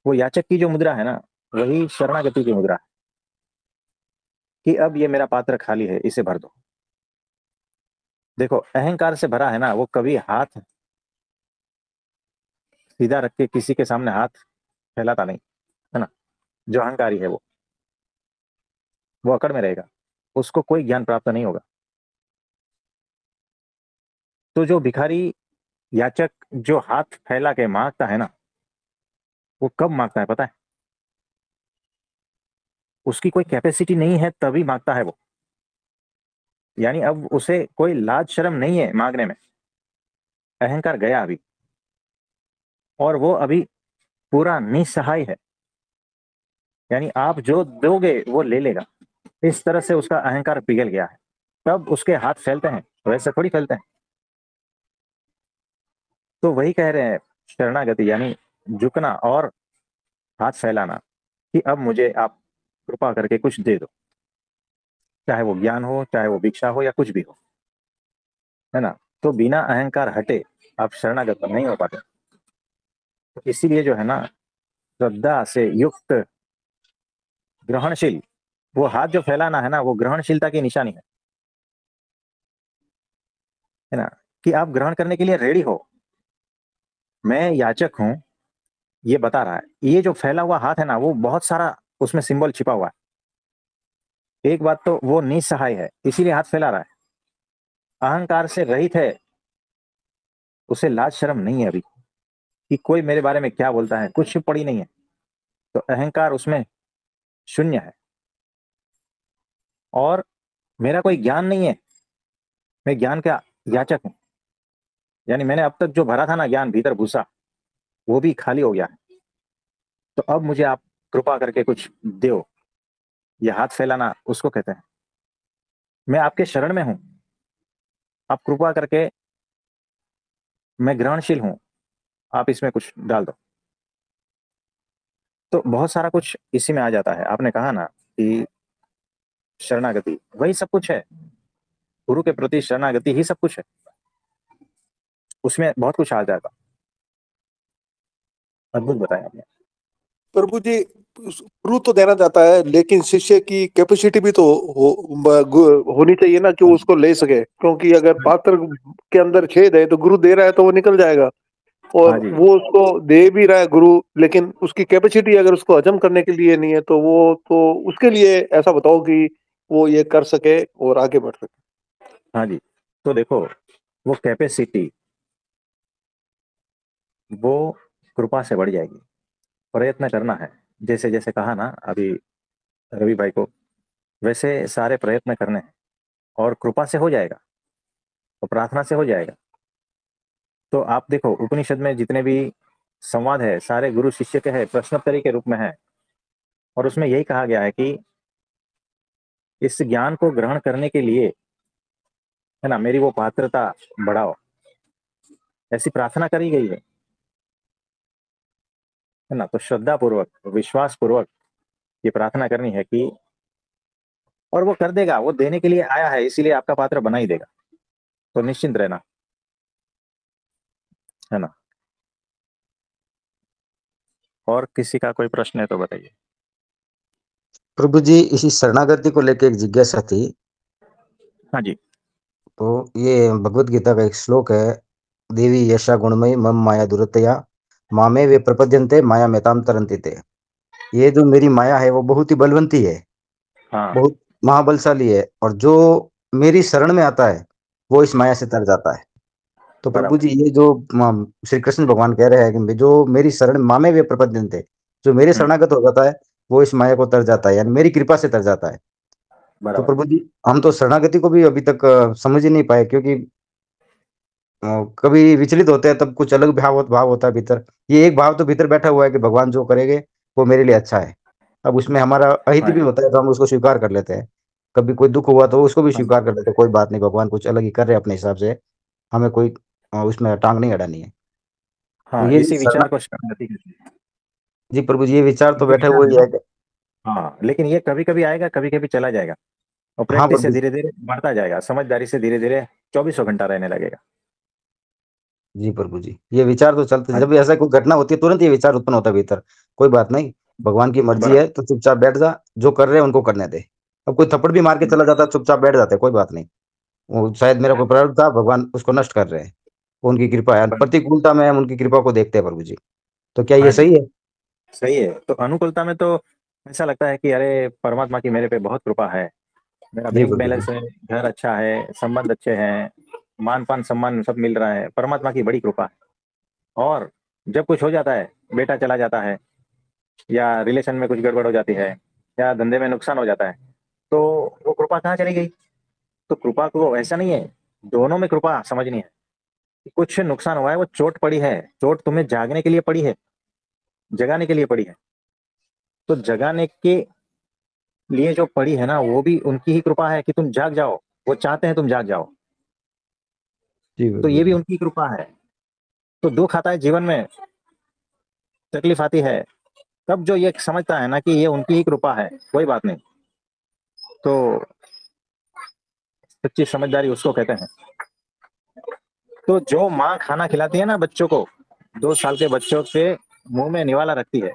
वो याचक की जो मुद्रा है ना, वही शरणागति की मुद्रा है कि अब ये मेरा पात्र खाली है, इसे भर दो। देखो, अहंकार से भरा है ना, वो कभी हाथ सीधा रख के किसी के सामने हाथ फैलाता नहीं, है ना। जो अहंकारी है वो अकड़ में रहेगा, उसको कोई ज्ञान प्राप्त नहीं होगा। तो जो भिखारी याचक जो हाथ फैला के मांगता है ना, वो कब मांगता है पता है? उसकी कोई कैपेसिटी नहीं है तभी मांगता है वो। यानी अब उसे कोई लाज शर्म नहीं है मांगने में। अहंकार गया अभी, और वो अभी पूरा निसहाय है। यानी आप जो दोगे वो ले लेगा, इस तरह से उसका अहंकार पिघल गया है। तब उसके हाथ फैलते हैं, वैसे थोड़ी फैलते हैं। तो वही कह रहे हैं, शरणागति यानी झुकना और हाथ फैलाना कि अब मुझे आप कृपा करके कुछ दे दो। चाहे वो ज्ञान हो, चाहे वो भिक्षा हो, या कुछ भी हो, है ना। तो बिना अहंकार हटे आप शरणागत नहीं हो पाते। तो इसीलिए जो है ना, श्रद्धा से युक्त ग्रहणशील, वो हाथ जो फैलाना है ना, वो ग्रहणशीलता की निशानी है ना, कि आप ग्रहण करने के लिए रेडी हो। मैं याचक हूं, ये बता रहा है। ये जो फैला हुआ हाथ है ना, वो बहुत सारा उसमें सिंबल छिपा हुआ है। एक बात तो वो निसहाय है, इसीलिए हाथ फैला रहा है। अहंकार से रहित है, उसे लाज शर्म नहीं है अभी कि कोई मेरे बारे में क्या बोलता है, कुछ पड़ी नहीं है। तो अहंकार उसमें शून्य है। और मेरा कोई ज्ञान नहीं है, मैं ज्ञान का याचक हूं। यानी मैंने अब तक जो भरा था ना ज्ञान भीतर घुसा, वो भी खाली हो गया है। तो अब मुझे आप कृपा करके कुछ दो। ये हाथ फैलाना उसको कहते हैं। मैं आपके शरण में हूं, आप कृपा करके, मैं ग्रहणशील हूं, आप इसमें कुछ डाल दो। तो बहुत सारा कुछ इसी में आ जाता है। आपने कहा ना कि शरणागति वही सब कुछ है। गुरु के प्रति शरणागति ही सब कुछ है, उसमें बहुत कुछ आ जाएगा। अद्भुत बताया आपने। प्रभु जी, गुरु तो देना चाहता है, लेकिन शिष्य की कैपेसिटी भी तो होनी चाहिए ना कि वो उसको ले सके। क्योंकि अगर पात्र के अंदर छेद है तो गुरु दे रहा है तो वो निकल जाएगा। और हाँ जी, वो उसको दे भी रहा है गुरु, लेकिन उसकी कैपेसिटी अगर उसको हजम करने के लिए नहीं है तो वो तो उसके लिए ऐसा बताओ कि वो ये कर सके और आगे बढ़ सके। हाँ जी। तो देखो, वो कैपेसिटी वो कृपा से बढ़ जाएगी। प्रयत्न करना है, जैसे जैसे कहा ना अभी रवि भाई को, वैसे सारे प्रयत्न करने हैं और कृपा से हो जाएगा, तो प्रार्थना से हो जाएगा। तो आप देखो, उपनिषद में जितने भी संवाद है सारे गुरु शिष्य के हैं, प्रश्नोत्तरी के रूप में है। और उसमें यही कहा गया है कि इस ज्ञान को ग्रहण करने के लिए, है ना, मेरी वो पात्रता बढ़ाओ, ऐसी प्रार्थना करी गई है ना। तो श्रद्धा पूर्वक, विश्वास पूर्वक ये प्रार्थना करनी है कि, और वो कर देगा, वो देने के लिए आया है, इसीलिए आपका पात्र बना ही देगा। तो निश्चिंत रहना, है ना। और किसी का कोई प्रश्न है तो बताइए। प्रभु जी, इसी शरणागति को लेके एक जिज्ञासा थी। हाँ जी। तो ये भगवत गीता का एक श्लोक है, देवी यशा गुणमयी मम माया दुरतया मामे वे प्रपद्यन्ते माया मेताम तरन्ति ते। ये जो मेरी माया है वो बहुत ही बलवंती है, हाँ, बहुत महाबलशाली है, और जो मेरी शरण में आता है वो इस माया से तर जाता है। तो प्रभु बराबर। जी, ये जो श्री कृष्ण भगवान कह रहे हैं कि जो मेरी शरण मामे वे प्रपद्यन्ते, जो मेरे हुँ, शरणागत हो जाता है वो इस माया को तर जाता है, यानी मेरी कृपा से तर जाता है। तो बराबर। प्रभु जी, हम तो शरणागति को भी अभी तक समझ ही नहीं पाए, क्योंकि कभी विचलित होते हैं तब कुछ अलग भाव होता है भीतर। ये एक भाव तो भीतर बैठा हुआ है कि भगवान जो करेंगे वो मेरे लिए अच्छा है। अब उसमें हमारा अहित हाँ भी जी, होता है तो हम उसको स्वीकार कर लेते हैं। कभी कोई दुःख हुआ तो उसको भी हाँ जी। स्वीकार कर लेते हैं, कोई बात नहीं, भगवान कुछ अलग ही कर रहे हैं अपने हिसाब से, हमें कोई उसमें टाँग नहीं अड़ानी है। तो हाँ, ये इसी शरणा विचार को शरणागति कहते हैं। जी प्रभु जी, ये विचार तो ये बैठा विचार हुआ है ही ना, है कि हाँ, लेकिन ये कभी-कभी आएगा, कभी-कभी चला जाएगा और हाँ प्रैक्टिस से प्रभु, धीरे-धीरे बढ़ता जाएगा, समझदारी से धीरे-धीरे चौबीसों घंटा रहने लगेगा। जी प्रभु जी, ये विचार तो चलते, हाँ जब जी, भी ऐसा कोई घटना होती है तुरंत ये विचार उत्पन्न होता है भीतर, कोई बात नहीं, भगवान की मर्जी बराबर। है तो चुपचाप बैठ जा, जो कर रहे हैं उनको करने दे। अब कोई थप्पड़ भी मार के हुँ, चला जाता है, चुपचाप बैठ जाते हैं, कोई बात नहीं। वो शायद मेरा कोई प्रारब्ध था, भगवान उसको नष्ट कर रहे हैं। वो उनकी कृपा है, बराबर। प्रतिकूलता में हम उनकी कृपा को देखते हैं प्रभु जी। तो क्या ये हाँ जी, सही है? सही है। तो अनुकूलता में तो ऐसा लगता है कि अरे! परमात्मा की मेरे पे बहुत कृपा है। मेरा जी बैंक प्रभु जी। बैलेंस है, घर अच्छा है, संबंध अच्छे हैं, मान-पान, सम्मान सब मिल रहा है, परमात्मा की बड़ी कृपा है। और जब कुछ हो जाता है, बेटा चला जाता है या रिलेशन में कुछ गड़बड़ हो जाती है या धंधे में नुकसान हो जाता है, तो वो कृपा कहाँ चली गई? तो कृपा को ऐसा नहीं है, दोनों में कृपा समझनी है। कुछ नुकसान हुआ है, वो चोट पड़ी है, चोट तुम्हें जागने के लिए पड़ी है, जगाने के लिए पड़ी है। तो जगाने के लिए जो पड़ी है ना, वो भी उनकी ही कृपा है कि तुम जाग जाओ, वो चाहते हैं तुम जाग जाओ। जी तो प्रभु ये भी जी। उनकी कृपा है। तो दुःख आता है जीवन में, तकलीफ आती है, तब जो ये समझता है ना कि ये उनकी ही कृपा है, कोई बात नहीं। तो सच्ची समझदारी उसको कहते हैं। तो जो माँ खाना खिलाती है ना बच्चों को, 2 साल के बच्चों के मुँह में निवाला रखती है,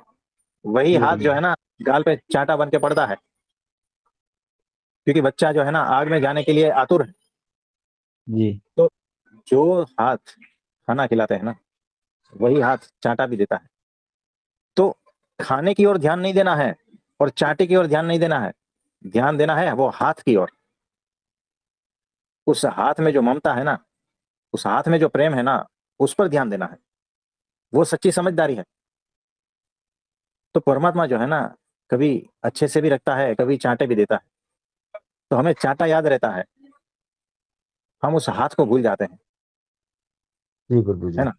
वही जी हाथ प्रभु जो जी। है ना गाल पे चाँटा बन के पड़ता है, क्योंकि बच्चा जो है ना आग में जाने के लिए आतुर है। जी, तो जो हाथ खाना खिलाते हैं ना, वही हाथ चाँटा भी देता है। तो खाने की ओर ध्यान नहीं देना है और चाँटे की ओर ध्यान नहीं देना है, ध्यान देना है वो हाथ की ओर। उस हाथ में जो ममता है ना, उस हाथ में जो प्रेम है ना, उस पर ध्यान देना है। वो सच्ची समझदारी है। तो परमात्मा जो है ना, कभी अच्छे से भी रखता है, कभी चाँटे भी देता है। तो हमें चाँटा याद रहता है, हम उस हाथ को भूल जाते हैं, जी प्रभु है जी। ना?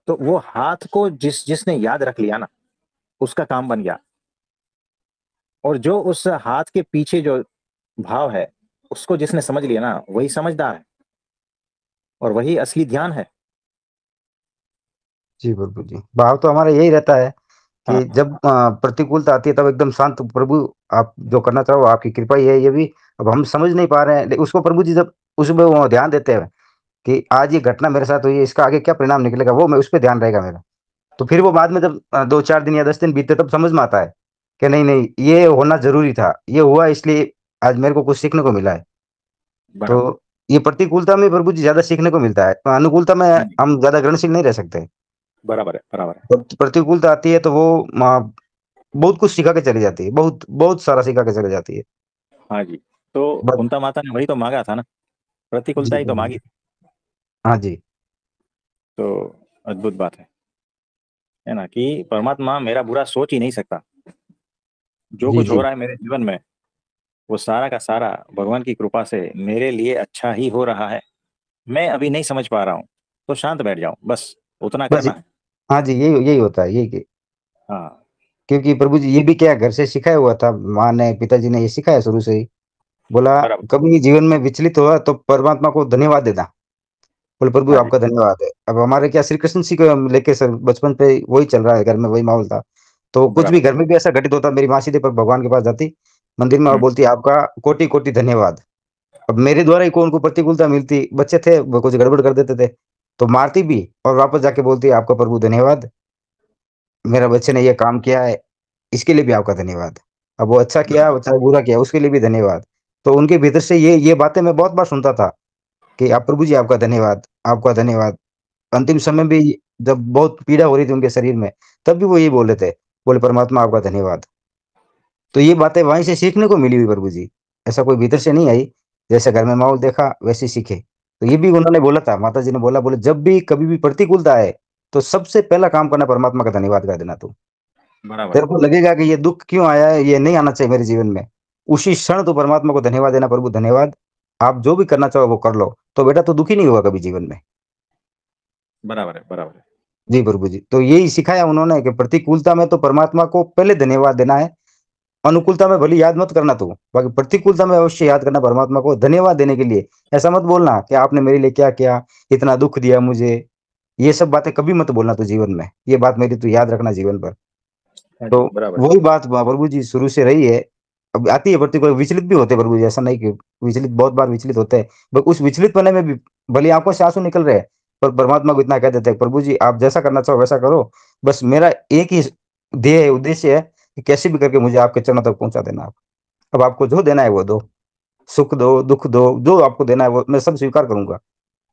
तो वो हाथ को जिसने याद रख लिया ना, उसका काम बन गया। और जो उस हाथ के पीछे जो भाव है, उसको जिसने समझ लिया ना, वही समझदार है और वही असली ध्यान है। जी प्रभु जी, भाव तो हमारा यही रहता है हाँ, कि जब प्रतिकूलता आती है तब एकदम शांत, प्रभु आप जो करना चाहो आपकी कृपा ही है, ये भी अब हम समझ नहीं पा रहे हैं, उसको प्रभु जी जब उसमें वो ध्यान देते हैं कि आज ये घटना मेरे साथ हुई है, इसका आगे क्या परिणाम निकलेगा, वो मैं उस पे ध्यान रहेगा मेरा। तो फिर वो बाद में जब 2-4 दिन या 10 दिन बीतते तब समझ में आता है कि नहीं, नहीं, ये होना ज़रूरी था। ये हुआ इसलिए आज मेरे को कुछ सीखने को मिला है। तो बराबर। ये प्रतिकूलता में प्रभु जी ज़्यादा सीखने को मिलता है। अनुकूलता में हाँ जी, हम ज़्यादा ग्रहणशील नहीं रह सकते। बराबर है, बराबर है। जब प्रतिकूलता आती है तो वो बहुत कुछ सिखा के चली जाती है। बहुत बहुत सारा सिखा के चली जाती है। हाँ जी, तो बस कुंता माता ने वही तो माँगा था ना, प्रतिकूलता जी ही तो प्रभु माँगी जी। थी। हाँ जी। तो अद्भुत बात है ना? कि परमात्मा मेरा बुरा सोच ही नहीं सकता। जो जी, कुछ हो जी। रहा है मेरे जीवन में, वो सारा का सारा भगवान की कृपा से मेरे लिए अच्छा ही हो रहा है। मैं अभी नहीं समझ पा रहा हूँ, तो शांत बैठ जाऊँ, बस उतना बस करना है। हाँ जी, यही यही होता है, यही कि हाँ, क्योंकि प्रभु जी ये भी क्या घर से सिखाया हुआ था, माँ ने, पिताजी ने ये सिखाया शुरू से ही। बोला बराबर। कभी जीवन में विचलित हुआ तो परमात्मा को धन्यवाद देना। बोले प्रभु हाँ जी, आपका धन्यवाद है। अब हमारे क्या श्री कृष्ण जी को हम लेके सर बचपन पे वही चल रहा है, घर में वही माहौल था। तो कुछ भी बराबर। घर में भी ऐसा घटित होता, मेरी माँ सीधे पर भगवान के पास जाती, मंदिर में और हुँ, बोलती आपका कोटि-कोटि धन्यवाद। अब मेरे द्वारा ही कौन को प्रतिकूलता मिलती, बच्चे थे वो कुछ गड़बड़ कर देते थे, तो मारती भी और वापस जाके बोलती आपका प्रभु धन्यवाद। मेरा बच्चे ने ये काम किया है, इसके लिए भी आपका धन्यवाद। अब वो अच्छा किया, बराबर, चाहे बुरा किया, उसके लिए भी धन्यवाद। तो उनके भीतर से ये बातें मैं बहुत बार सुनता था कि आप प्रभु जी आपका धन्यवाद, आपका धन्यवाद। अंतिम समय भी जब बहुत पीड़ा हो रही थी उनके शरीर में, तब भी वो यही बोल रहे थे, बोले परमात्मा आपका धन्यवाद। तो ये बातें वहीं से सीखने को मिली हुई प्रभु जी, ऐसा कोई भीतर से नहीं आई। जैसे घर में माहौल देखा वैसे ही सीखे। तो ये भी उन्होंने बोला था, माता जी ने बोला, बोले जब भी कभी भी प्रतिकूलता आए, तो सबसे पहला काम करना परमात्मा का धन्यवाद कर देना तू। बराबर, तेरे को लगेगा कि ये दुःख क्यों आया है, ये नहीं आना चाहिए मेरे जीवन में। उसी क्षण तो परमात्मा को धन्यवाद देना, प्रभु धन्यवाद, आप जो भी करना चाहो वो कर लो, तो बेटा तू दुखी नहीं होगा कभी जीवन में। बराबर है, बराबर है। जी प्रभु जी, तो यही सिखाया उन्होंने कि प्रतिकूलता में तो परमात्मा को पहले धन्यवाद देना है। अनुकूलता में भले याद मत करना तू, बाकी प्रतिकूलता में अवश्य याद करना परमात्मा को धन्यवाद देने के लिए। ऐसा मत बोलना कि आपने मेरे लिए क्या किया, इतना दुःख दिया मुझे। ये सब बातें कभी मत बोलना तू जीवन में, ये बात मेरी तू याद रखना जीवन भर। हाँ तो जी, बराबर। वही बात प्रभु जी शुरू से रही है, अब आती है प्रतिकूल, विचलित भी होते हैं प्रभु जी, ऐसा नहीं कि विचलित, बहुत बार विचलित होते हैं। बस उस विचलित पने में भी भले आंखों से आंसू निकल रहे हैं, पर परमात्मा को इतना कह देते हैं, प्रभु जी आप जैसा करना चाहो वैसा करो, बस मेरा एक ही ध्येय है, उद्देश्य है कि कैसे भी करके मुझे आपके चरणों तक पहुंचा देना आप। अब आपको जो देना है वो दो, सुख दो, दुःख दो, जो आपको देना है वो मैं सब स्वीकार करूँगा।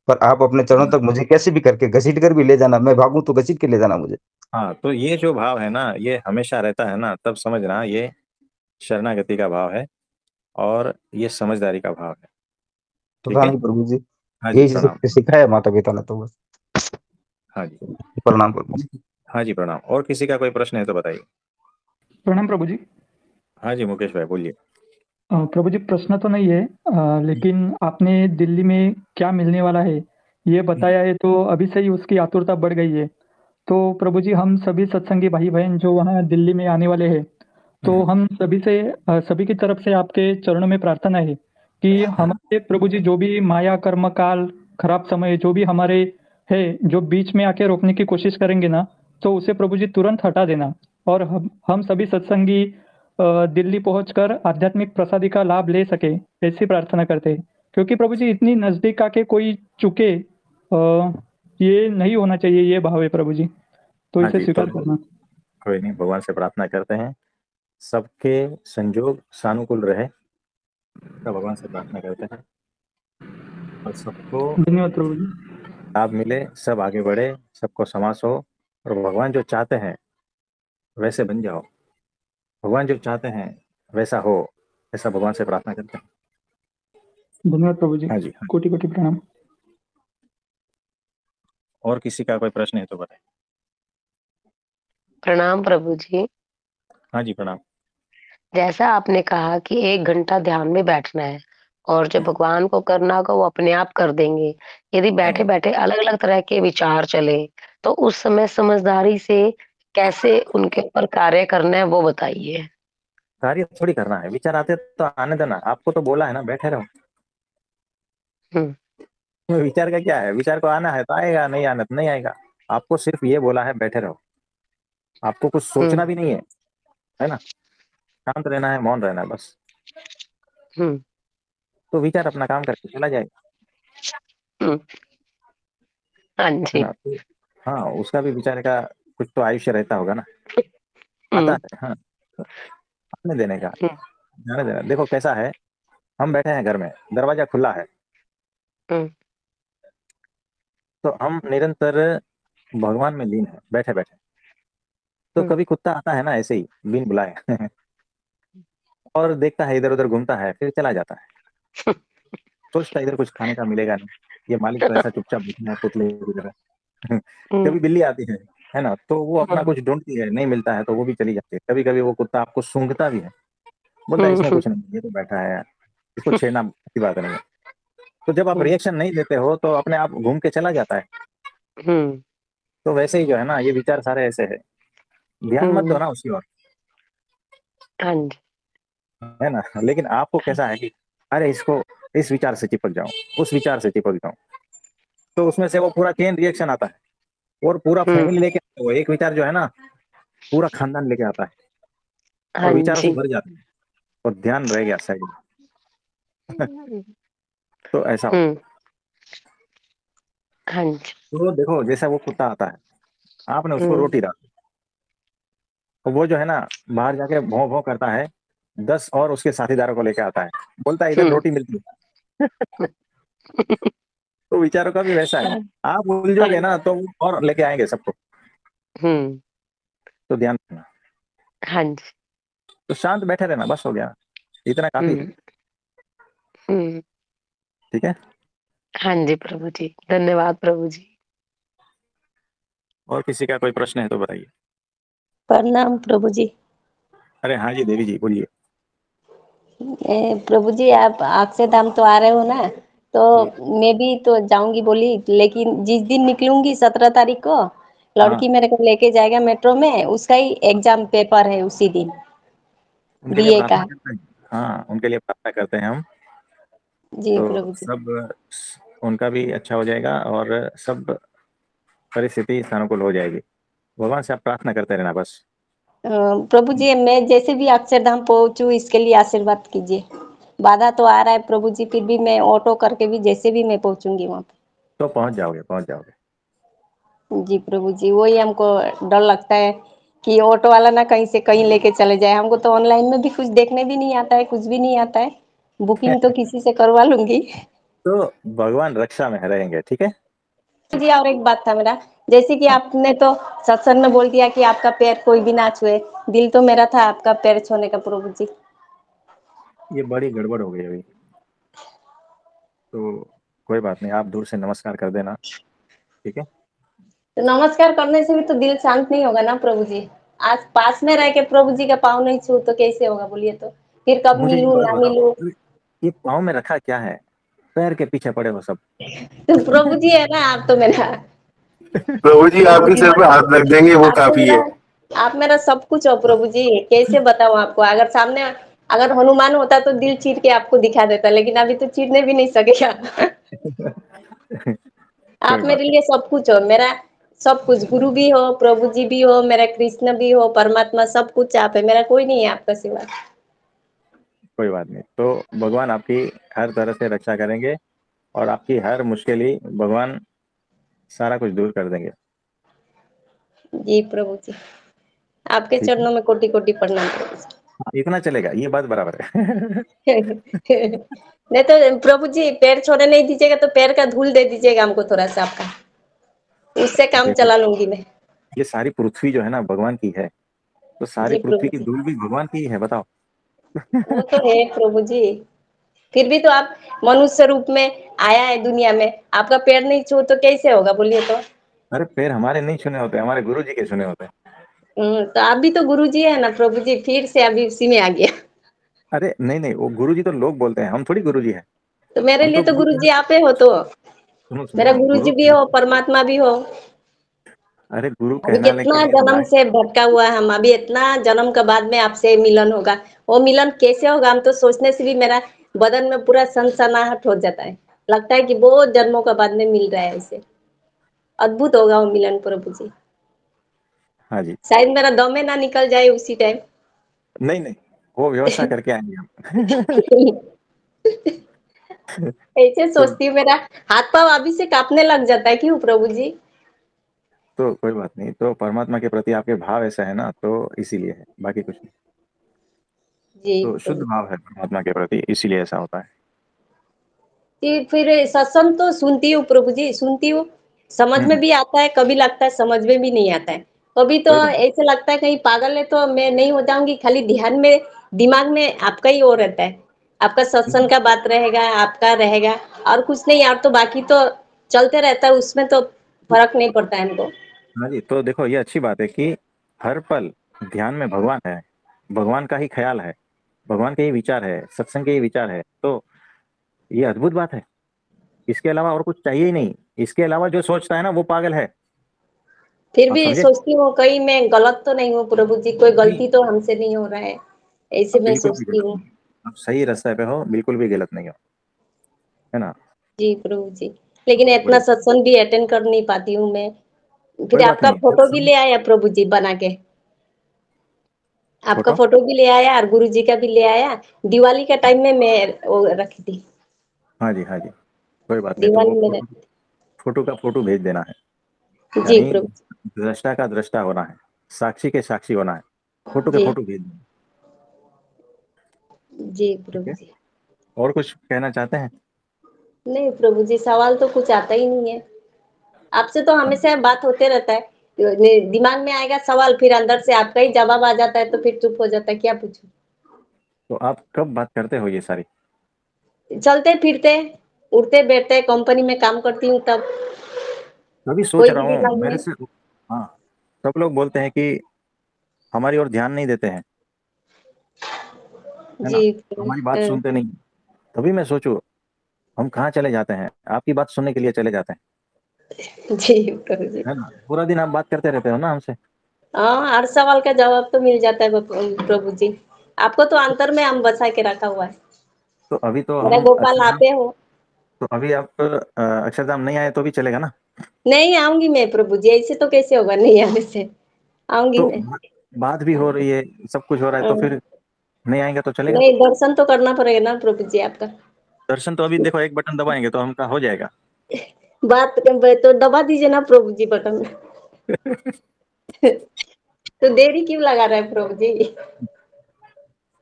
पर आप अपने चरणों तक मुझे कैसे भी करके घसीट कर भी ले जाना, मैं भागूँ तो घसीट के ले जाना मुझे। हाँ, तो ये जो भाव है ना, ये हमेशा रहता है ना, तब समझना ये शरणागति का भाव है और ये समझदारी का भाव है। ठीक पता है? नहीं प्रभु जी, हाँ जी, यही प्रणाम। सिखाया माता-पिता ने तो बस। हाँ जी। प्रणाम प्रभु जी। हाँ जी, प्रणाम। और किसी का कोई प्रश्न है तो बताइए। प्रणाम प्रभु जी। हाँ जी, मुकेश भाई बोलिए। प्रभु जी प्रश्न तो नहीं है, लेकिन आपने दिल्ली में क्या मिलने वाला है ये बताया है, तो अभी से ही उसकी आतुरता बढ़ गई है। तो प्रभु जी हम सभी सत्संगी भाई बहन जो वहाँ दिल्ली में आने वाले हैं, तो हम सभी की तरफ से आपके चरणों में प्रार्थना है कि हमारे प्रभु जी जो भी माया कर्म काल खराब समय जो भी हमारे है, जो बीच में आके रोकने की कोशिश करेंगे ना, तो उसे प्रभु जी तुरंत हटा देना। और हम सभी सत्संगी दिल्ली पहुंचकर आध्यात्मिक प्रसादी का लाभ ले सके, ऐसी प्रार्थना करते हैं। क्योंकि प्रभु जी इतनी नजदीक आके कोई चुके, ये नहीं होना चाहिए, ये भाव है प्रभु जी, तो हाँ इसे जी, स्वीकार तो करना। कोई नहीं, भगवान से प्रार्थना करते हैं सबके संजोग सानुकूल रहे, तो भगवान से प्रार्थना करते हैं और सबको धन्यवाद प्रभु जी। लाभ मिले, सब आगे बढ़े, सबको समास हो और भगवान जो चाहते हैं वैसे बन जाओ, भगवान जो चाहते हैं वैसा हो, ऐसा भगवान से प्रार्थना करते हैं। धन्यवाद प्रभु जी। हाँ जी, हाँ। कोटि कोटि प्रणाम। और किसी का कोई प्रश्न है तो बताएं। प्रणाम प्रभु जी। हाँ जी, प्रणाम। जैसा आपने कहा कि 1 घंटा ध्यान में बैठना है और जो भगवान को करना होगा वो अपने आप कर देंगे। यदि बैठे-बैठे अलग-अलग तरह के विचार चले, तो उस समय समझदारी से कैसे उनके ऊपर कार्य करना है वो बताइए? कार्य थोड़ी करना है, विचार आते तो आने देना। आपको तो बोला है ना बैठे रहो। विचार का क्या है, विचार को आना है तो आएगा, नहीं आना तो नहीं आएगा। आपको सिर्फ ये बोला है बैठे रहो, आपको कुछ सोचना भी नहीं है ना, शांत रहना है, मौन रहना है बस। तो विचार अपना काम करके चला जाएगा। हाँ है जी। ना, तो हाँ, उसका भी विचार का कुछ तो आयुष्य रहता होगा ना, आता है। हाँ, तो आने देने का, जाने देना। देखो कैसा है, हम बैठे हैं घर में, दरवाजा खुला है, तो हम निरंतर भगवान में लीन है बैठे बैठे। तो कभी कुत्ता आता है ना ऐसे ही बिन बुलाए और देखता है इधर उधर घूमता है, फिर चला जाता है। सोचता है इधर कुछ खाने का मिलेगा नहीं, ये मालिक तो ऐसा चुपचाप बैठा है पुतले की तरह। कभी बिल्ली आती है ना, तो वो अपना कुछ ढूंढती है, नहीं मिलता है तो वो भी चली जाती है। कभी कभी वो कुत्ता आपको सूंघता भी है, बोलता है इसमें कुछ नहीं, ये तो बैठा है, इसको छेड़ना अच्छी बात नहीं है। तो जब आप रिएक्शन नहीं देते हो तो अपने आप घूम के चला जाता है। तो वैसे ही जो है ना, ये विचार सारे ऐसे है, ध्यान मत दो ना उसकी ओर, है ना। लेकिन आपको कैसा है कि अरे इसको, इस विचार से चिपक जाऊं, उस विचार से चिपक जाऊं, तो उसमें से वो पूरा चेन रिएक्शन आता है और पूरा फैमिली लेके आता है। वो एक विचार जो है ना, पूरा खानदान लेके आता है और विचारों से भर जाता है और ध्यान रह गया साइड में। तो ऐसा हो। हाँ जी। तो देखो जैसा वो कुत्ता आता है, आपने उसको रोटी डाली, तो वो जो है ना बाहर जाके भौं भौं करता है, 10 और उसके साथीदारों को लेके आता है, बोलता है इधर रोटी मिलती है। तो विचारों का भी वैसा है, आप उलझोगे ना तो वो और लेके आएंगे सबको, हम्म। तो ध्यान रखना। हाँ जी। तो शांत बैठे रहना, बस हो गया, इतना काफी है। हम्म। ठीक है। हाँ जी प्रभु जी, धन्यवाद प्रभु जी। और किसी का कोई प्रश्न है तो बताइए। प्रणाम प्रभु जी। अरे हाँ जी देवी जी बोलिए। प्रभु जी आप अक्षरधाम तो आ रहे हो ना, तो मैं भी तो जाऊंगी बोली, लेकिन जिस दिन निकलूंगी 17 तारीख को, लड़की मेरे को लेके जाएगा मेट्रो में, उसका ही एग्जाम पेपर है उसी दिन, उनके लिए बीए का। प्रार्थना करते हैं। हाँ उनके लिए प्रार्थना करते हैं हम। जी तो प्रभु जी। सब उनका भी अच्छा हो जाएगा और सब परिस्थिति सानुकूल हो जाएगी। भगवान से आप प्रार्थना करते रहना बस। प्रभु जी मैं जैसे भी अक्षरधाम पहुंचू इसके लिए आशीर्वाद कीजिए। बाधा तो आ रहा है प्रभु जी, फिर भी मैं ऑटो करके भी जैसे भी मैं पहुंचूंगी वहां तो पहुंच जाओगे, पहुंच जाओगे। पे। जी प्रभु जी, वही हमको डर लगता है कि ऑटो वाला ना कहीं से कहीं लेके चले जाए। हमको तो ऑनलाइन में भी कुछ देखने भी नहीं आता है, कुछ भी नहीं आता है। बुकिंग तो किसी से करवा लूंगी। तो भगवान रक्षा में रहेंगे, ठीक है। जी और एक बात था मेरा, जैसे कि आपने तो सत्संग में बोल दिया कि आपका पैर कोई भी ना छुए, दिल तो मेरा था आपका पैर छूने का प्रभु जी। ये बड़ी गड़बड़ हो गई अभी, तो कोई बात नहीं, आप दूर से नमस्कार कर देना, ठीक है। तो नमस्कार करने से भी तो दिल शांत नहीं होगा ना प्रभु जी। आज पास में रह के प्रभु जी का पाँव नहीं छू तो कैसे होगा बोलिए तो, फिर कब मुझे एक मिलूं बात ना बताओ, मिलूं। ये पाँव में रखा क्या है? पैर के पीछे पड़े हो सब। तो प्रभु जी है ना आप तो मेरा, प्रभु जी आपके सिर पे हाथ रख देंगे वो आप तो काफी मेरा, है। आप मेरा सब कुछ हो प्रभु जी। कैसे बताऊं आपको, अगर सामने अगर हनुमान होता तो दिल चीर के आपको दिखा देता, लेकिन अभी तो चीरने भी नहीं सकेगा। कोई आप बात मेरे लिए सब कुछ हो, मेरा सब कुछ, गुरु भी हो, प्रभु जी भी हो, मेरा कृष्ण भी हो, परमात्मा, सब कुछ आप है, मेरा कोई नहीं है आपका सिवा। कोई बात नहीं। तो भगवान आपकी हर तरह से रक्षा करेंगे और आपकी हर मुश्किल ही भगवान सारा कुछ दूर कर देंगे। जी प्रभु जी, आपके ठीक है, चरणों में कोटि कोटि प्रणाम प्रभु इतना चलेगा, ये बात बराबर है। जी। नहीं तो प्रभु जी पैर छोड़ने नहीं दीजिएगा तो पैर का धूल दे दीजिएगा हमको थोड़ा सा आपका, उससे काम देखो चला लूंगी मैं। ये सारी पृथ्वी जो है ना भगवान की है, तो सारी जी पृथ्वी प्रभु की जी, धूल भी भगवान की ही है, बताओ। वो तो है प्रभु जी, फिर भी तो आप मनुष्य रूप में आया है दुनिया में, आपका पैर नहीं छू तो कैसे होगा बोलिए तो। अरे पैर हमारे नहीं छूने होते, हमारे गुरु जी के छूने होते हैं। तो आप भी तो गुरु जी है ना प्रभु जी, फिर से अभी उसी में आ गया। अरे नहीं नहीं, वो गुरु जी तो लोग बोलते हैं, हम थोड़ी गुरु जी हैं। तो मेरे हम लिए तो तो गुरु गुरु जी जी हैं। आप ही हो तो, सुनो मेरा सुनो, गुरु गुरु, जी भी हो, परमात्मा भी हो। अरे गुरु अभी कहलाने के कितना लिए जन्म लायक। से भटका हुआ है हम, अभी इतना जन्म के बाद में आपसे मिलन होगा। वो मिलन कैसे होगा, हम तो सोचने से भी मेरा बदन में पूरा सनसनाहट हो जाता है, लगता है कि बहुत जन्मों के बाद में मिल रहा है ऐसे। अद्भुत होगा वो मिलन प्रभु जी, हाँ जी। शायद मेरा दमे ना निकल जाए उसी टाइम। नहीं नहीं, वो व्यवस्था करके आएंगे हम। ऐसे तो सोचती हूँ, मेरा हाथ पाँव अभी से कांपने लग जाता है, क्यों प्रभु जी। तो कोई बात नहीं, तो परमात्मा के प्रति आपके भाव ऐसा है ना, तो इसीलिए है, बाकी कुछ नहीं। जी तो शुद्ध प्रभु भाव है परमात्मा के प्रति, इसीलिए ऐसा होता है। जी। फिर सत्संग तो सुनती हूँ प्रभु जी, सुनती हूँ, समझ में हम्म, भी आता है, कभी लगता है समझ में भी नहीं आता है। कभी तो कोई बात ऐसे लगता है कहीं पागल है तो मैं नहीं हो जाऊंगी, खाली ध्यान में दिमाग में आपका ही हो रहता है, आपका नहीं। सत्संग का बात रहेगा, आपका रहेगा, और कुछ नहीं, और तो बाकी तो चलते रहता है, उसमें तो फर्क नहीं पड़ता है हमको। हाँ जी, तो देखो ये अच्छी बात है कि हर पल ध्यान में भगवान है, भगवान का ही ख्याल है, भगवान के ही विचार है, सत्संग के ही विचार है, तो ये अद्भुत बात है। इसके अलावा और कुछ चाहिए ही नहीं। इसके अलावा जो सोचता है ना वो पागल है। फिर आप भी समझे? सोचती हूँ कहीं मैं गलत तो नहीं हूँ प्रभु जी, कोई नहीं, गलती तो हमसे नहीं हो रहा है, ऐसे आप मैं बिल्कुल भी सोचती गलत हूँ। नहीं हो, आप सही रास्ते पे हो, बिल्कुल भी गलत नहीं हो, है ना। जी प्रभु जी, लेकिन वही, इतना सत्संग भी अटेंड कर नहीं पाती हूँ मैं। कोई फिर बात आपका नहीं, जब फोटो भी सब ले आया प्रभु जी बना के, आपका फोटो। फोटो भी ले आया और गुरु जी का भी ले आया। दिवाली का टाइम में मैं वो रखी थी, हाँ जी हाँ जी, कोई बात नहीं, तो वो दिवाली में फोटो, रखी फोटो का फोटो भेज देना है। थी। जी यानी प्रभु दृष्टा का दृष्टा होना है, साक्षी के साक्षी होना है। फोटो के जी फोटो भेज दें। जी ठीक प्रभु है, जी। और कुछ कहना चाहते हैं? नहीं प्रभु जी, सवाल तो कुछ आता ही नहीं है। आपसे तो हमेशा बात होते रहता है, दिमाग में आएगा सवाल, फिर अंदर से आपका ही जवाब आ जाता है, तो फिर चुप हो जाता है, क्या पूछूं। तो आप कब बात करते हो ये सारी? चलते फिरते, उठते बैठते, कंपनी में काम करती हूँ तब, तभी सोच कोई रहा भी हूँ दिमाग मेरे में। से। हाँ, सब लोग बोलते हैं कि हमारी ओर ध्यान नहीं देते हैं, है ना, जी हमारी बात सुनते नहीं। तभी मैं सोचूं हम कहाँ चले जाते हैं, आपकी बात सुनने के लिए चले जाते हैं, जी प्रभु जी। है ना। पूरा दिन आप बात करते रहते हो ना हमसे। हाँ, हर सवाल का जवाब तो मिल जाता है प्रभु जी। आपको तो अंतर में हम बसा के रखा हुआ है। तो अभी तो मेरा हम गोपाल अक्षरधाम, आते हो। तो अभी आप अक्षरधाम नहीं आए तो भी चलेगा ना? नहीं आऊंगी मैं प्रभु जी, ऐसे तो कैसे होगा नहीं आने से, आऊंगी तो मैं। बात भी हो रही है, सब कुछ हो रहा है, तो फिर नहीं आएंगे तो चलेगा? नहीं, दर्शन तो करना पड़ेगा ना प्रभु जी आपका। दर्शन तो अभी देखो, एक बटन दबाएंगे तो हमका हो जाएगा। बात तो दबा दीजिए ना प्रभु जी बटन। तो देरी क्यों लगा रहे हैं प्रभु जी, तो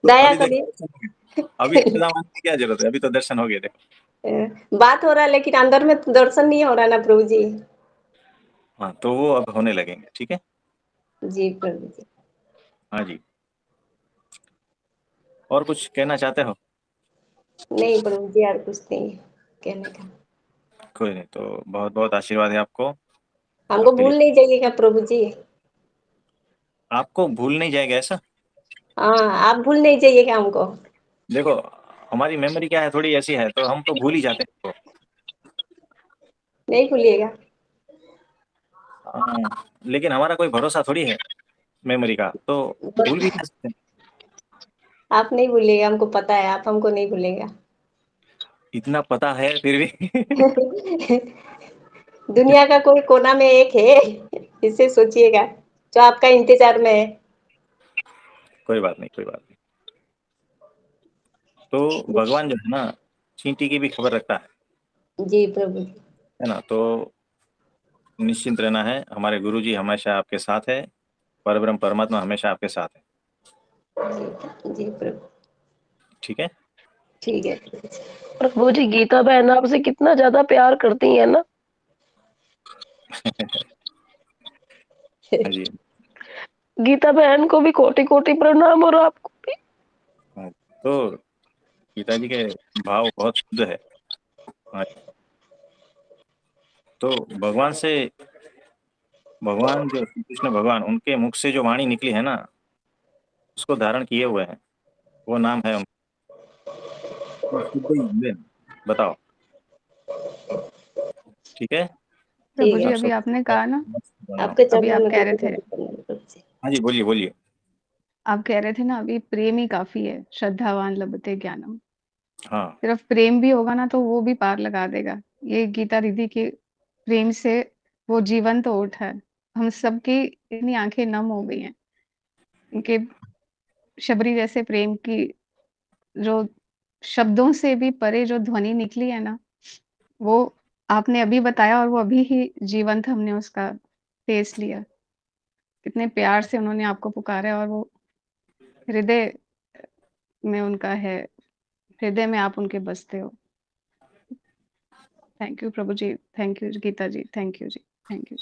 दया अभी देखो, करिए। अभी अक्षरधाम आने की क्या जरूरत है, अभी तो दर्शन हो गए देखो। बात हो रहा है लेकिन अंदर में दर्शन नहीं हो रहा है ना प्रभु जी। हाँ, तो वो अब होने लगेंगे, ठीक है। जी प्रभु जी। हाँ जी, और कुछ कहना चाहते हो? नहीं प्रभु जी, यार कुछ नहीं कहने का। कोई नहीं, तो बहुत बहुत आशीर्वाद है आपको, हमको आपके लिए। भूल नहीं जाइएगा प्रभु जी। आपको भूल नहीं जाएगा ऐसा? हाँ, आप भूल नहीं जाइएगा हमको। देखो, हमारी मेमोरी क्या है, थोड़ी ऐसी है, तो हम तो भूल ही जाते हैं तो। नहीं भूलिएगा। लेकिन हमारा कोई भरोसा थोड़ी है मेमोरी का, तो भूल भी जा सकते हैं। आप नहीं भूलिएगा, हमको पता है आप हमको नहीं भूलेगा। इतना पता है फिर भी। दुनिया का कोई कोना में एक है, इससे सोचिएगा, जो आपका इंतजार में है। कोई बात नहीं, कोई बात नहीं। तो भगवान जो है ना, चींटी की भी खबर रखता जी प्रभु जी। है ना। तो निश्चिंत रहना है, हमारे गुरु जी हमेशा आपके साथ है, परब्रह्म परमात्मा हमेशा आपके साथ है, जी प्रभु। ठीक है। ठीक है। प्रभु जी, गीता बहन आपसे कितना ज्यादा प्यार करती है ना। हाँ जी। गीता बहन को भी कोटि कोटि प्रणाम, और आपको भी। हाँ, तो पिताजी के भाव बहुत शुद्ध है। हाँ, तो भगवान से, भगवान जो श्री कृष्ण भगवान, उनके मुख से जो वाणी निकली है ना, उसको धारण किए हुए हैं, वो नाम है उनका शुद्ध ही है। बताओ, ठीक है। प्रभु ठीक जी है। आप अभी सब आपने कहा ना, आपके अभी चरणों आप में कह रहे कोटि थे, कोटि प्रणाम प्रभु जी। हाँ जी, बोलिए बोलिए। आप कह रहे थे ना अभी प्रेम ही काफी है, श्रद्धावान लभते ज्ञानम। हाँ, सिर्फ प्रेम भी होगा ना तो वो भी पार लगा देगा। ये गीता दीदी के प्रेम से वो जीवंत तो उठा है। हम सबकी इतनी आंखें नम हो गई हैं उनके शबरी जैसे प्रेम की, जो शब्दों से भी परे जो ध्वनि निकली है ना, वो आपने अभी बताया और वो अभी ही जीवंत हमने उसका टेस्ट लिया। कितने प्यार से उन्होंने आपको पुकारा है और वो हृदय में उनका है, हृदय में आप उनके बसते हो। Thank you Prabhu ji, thank you Gita ji, thank you ji, thank you ji.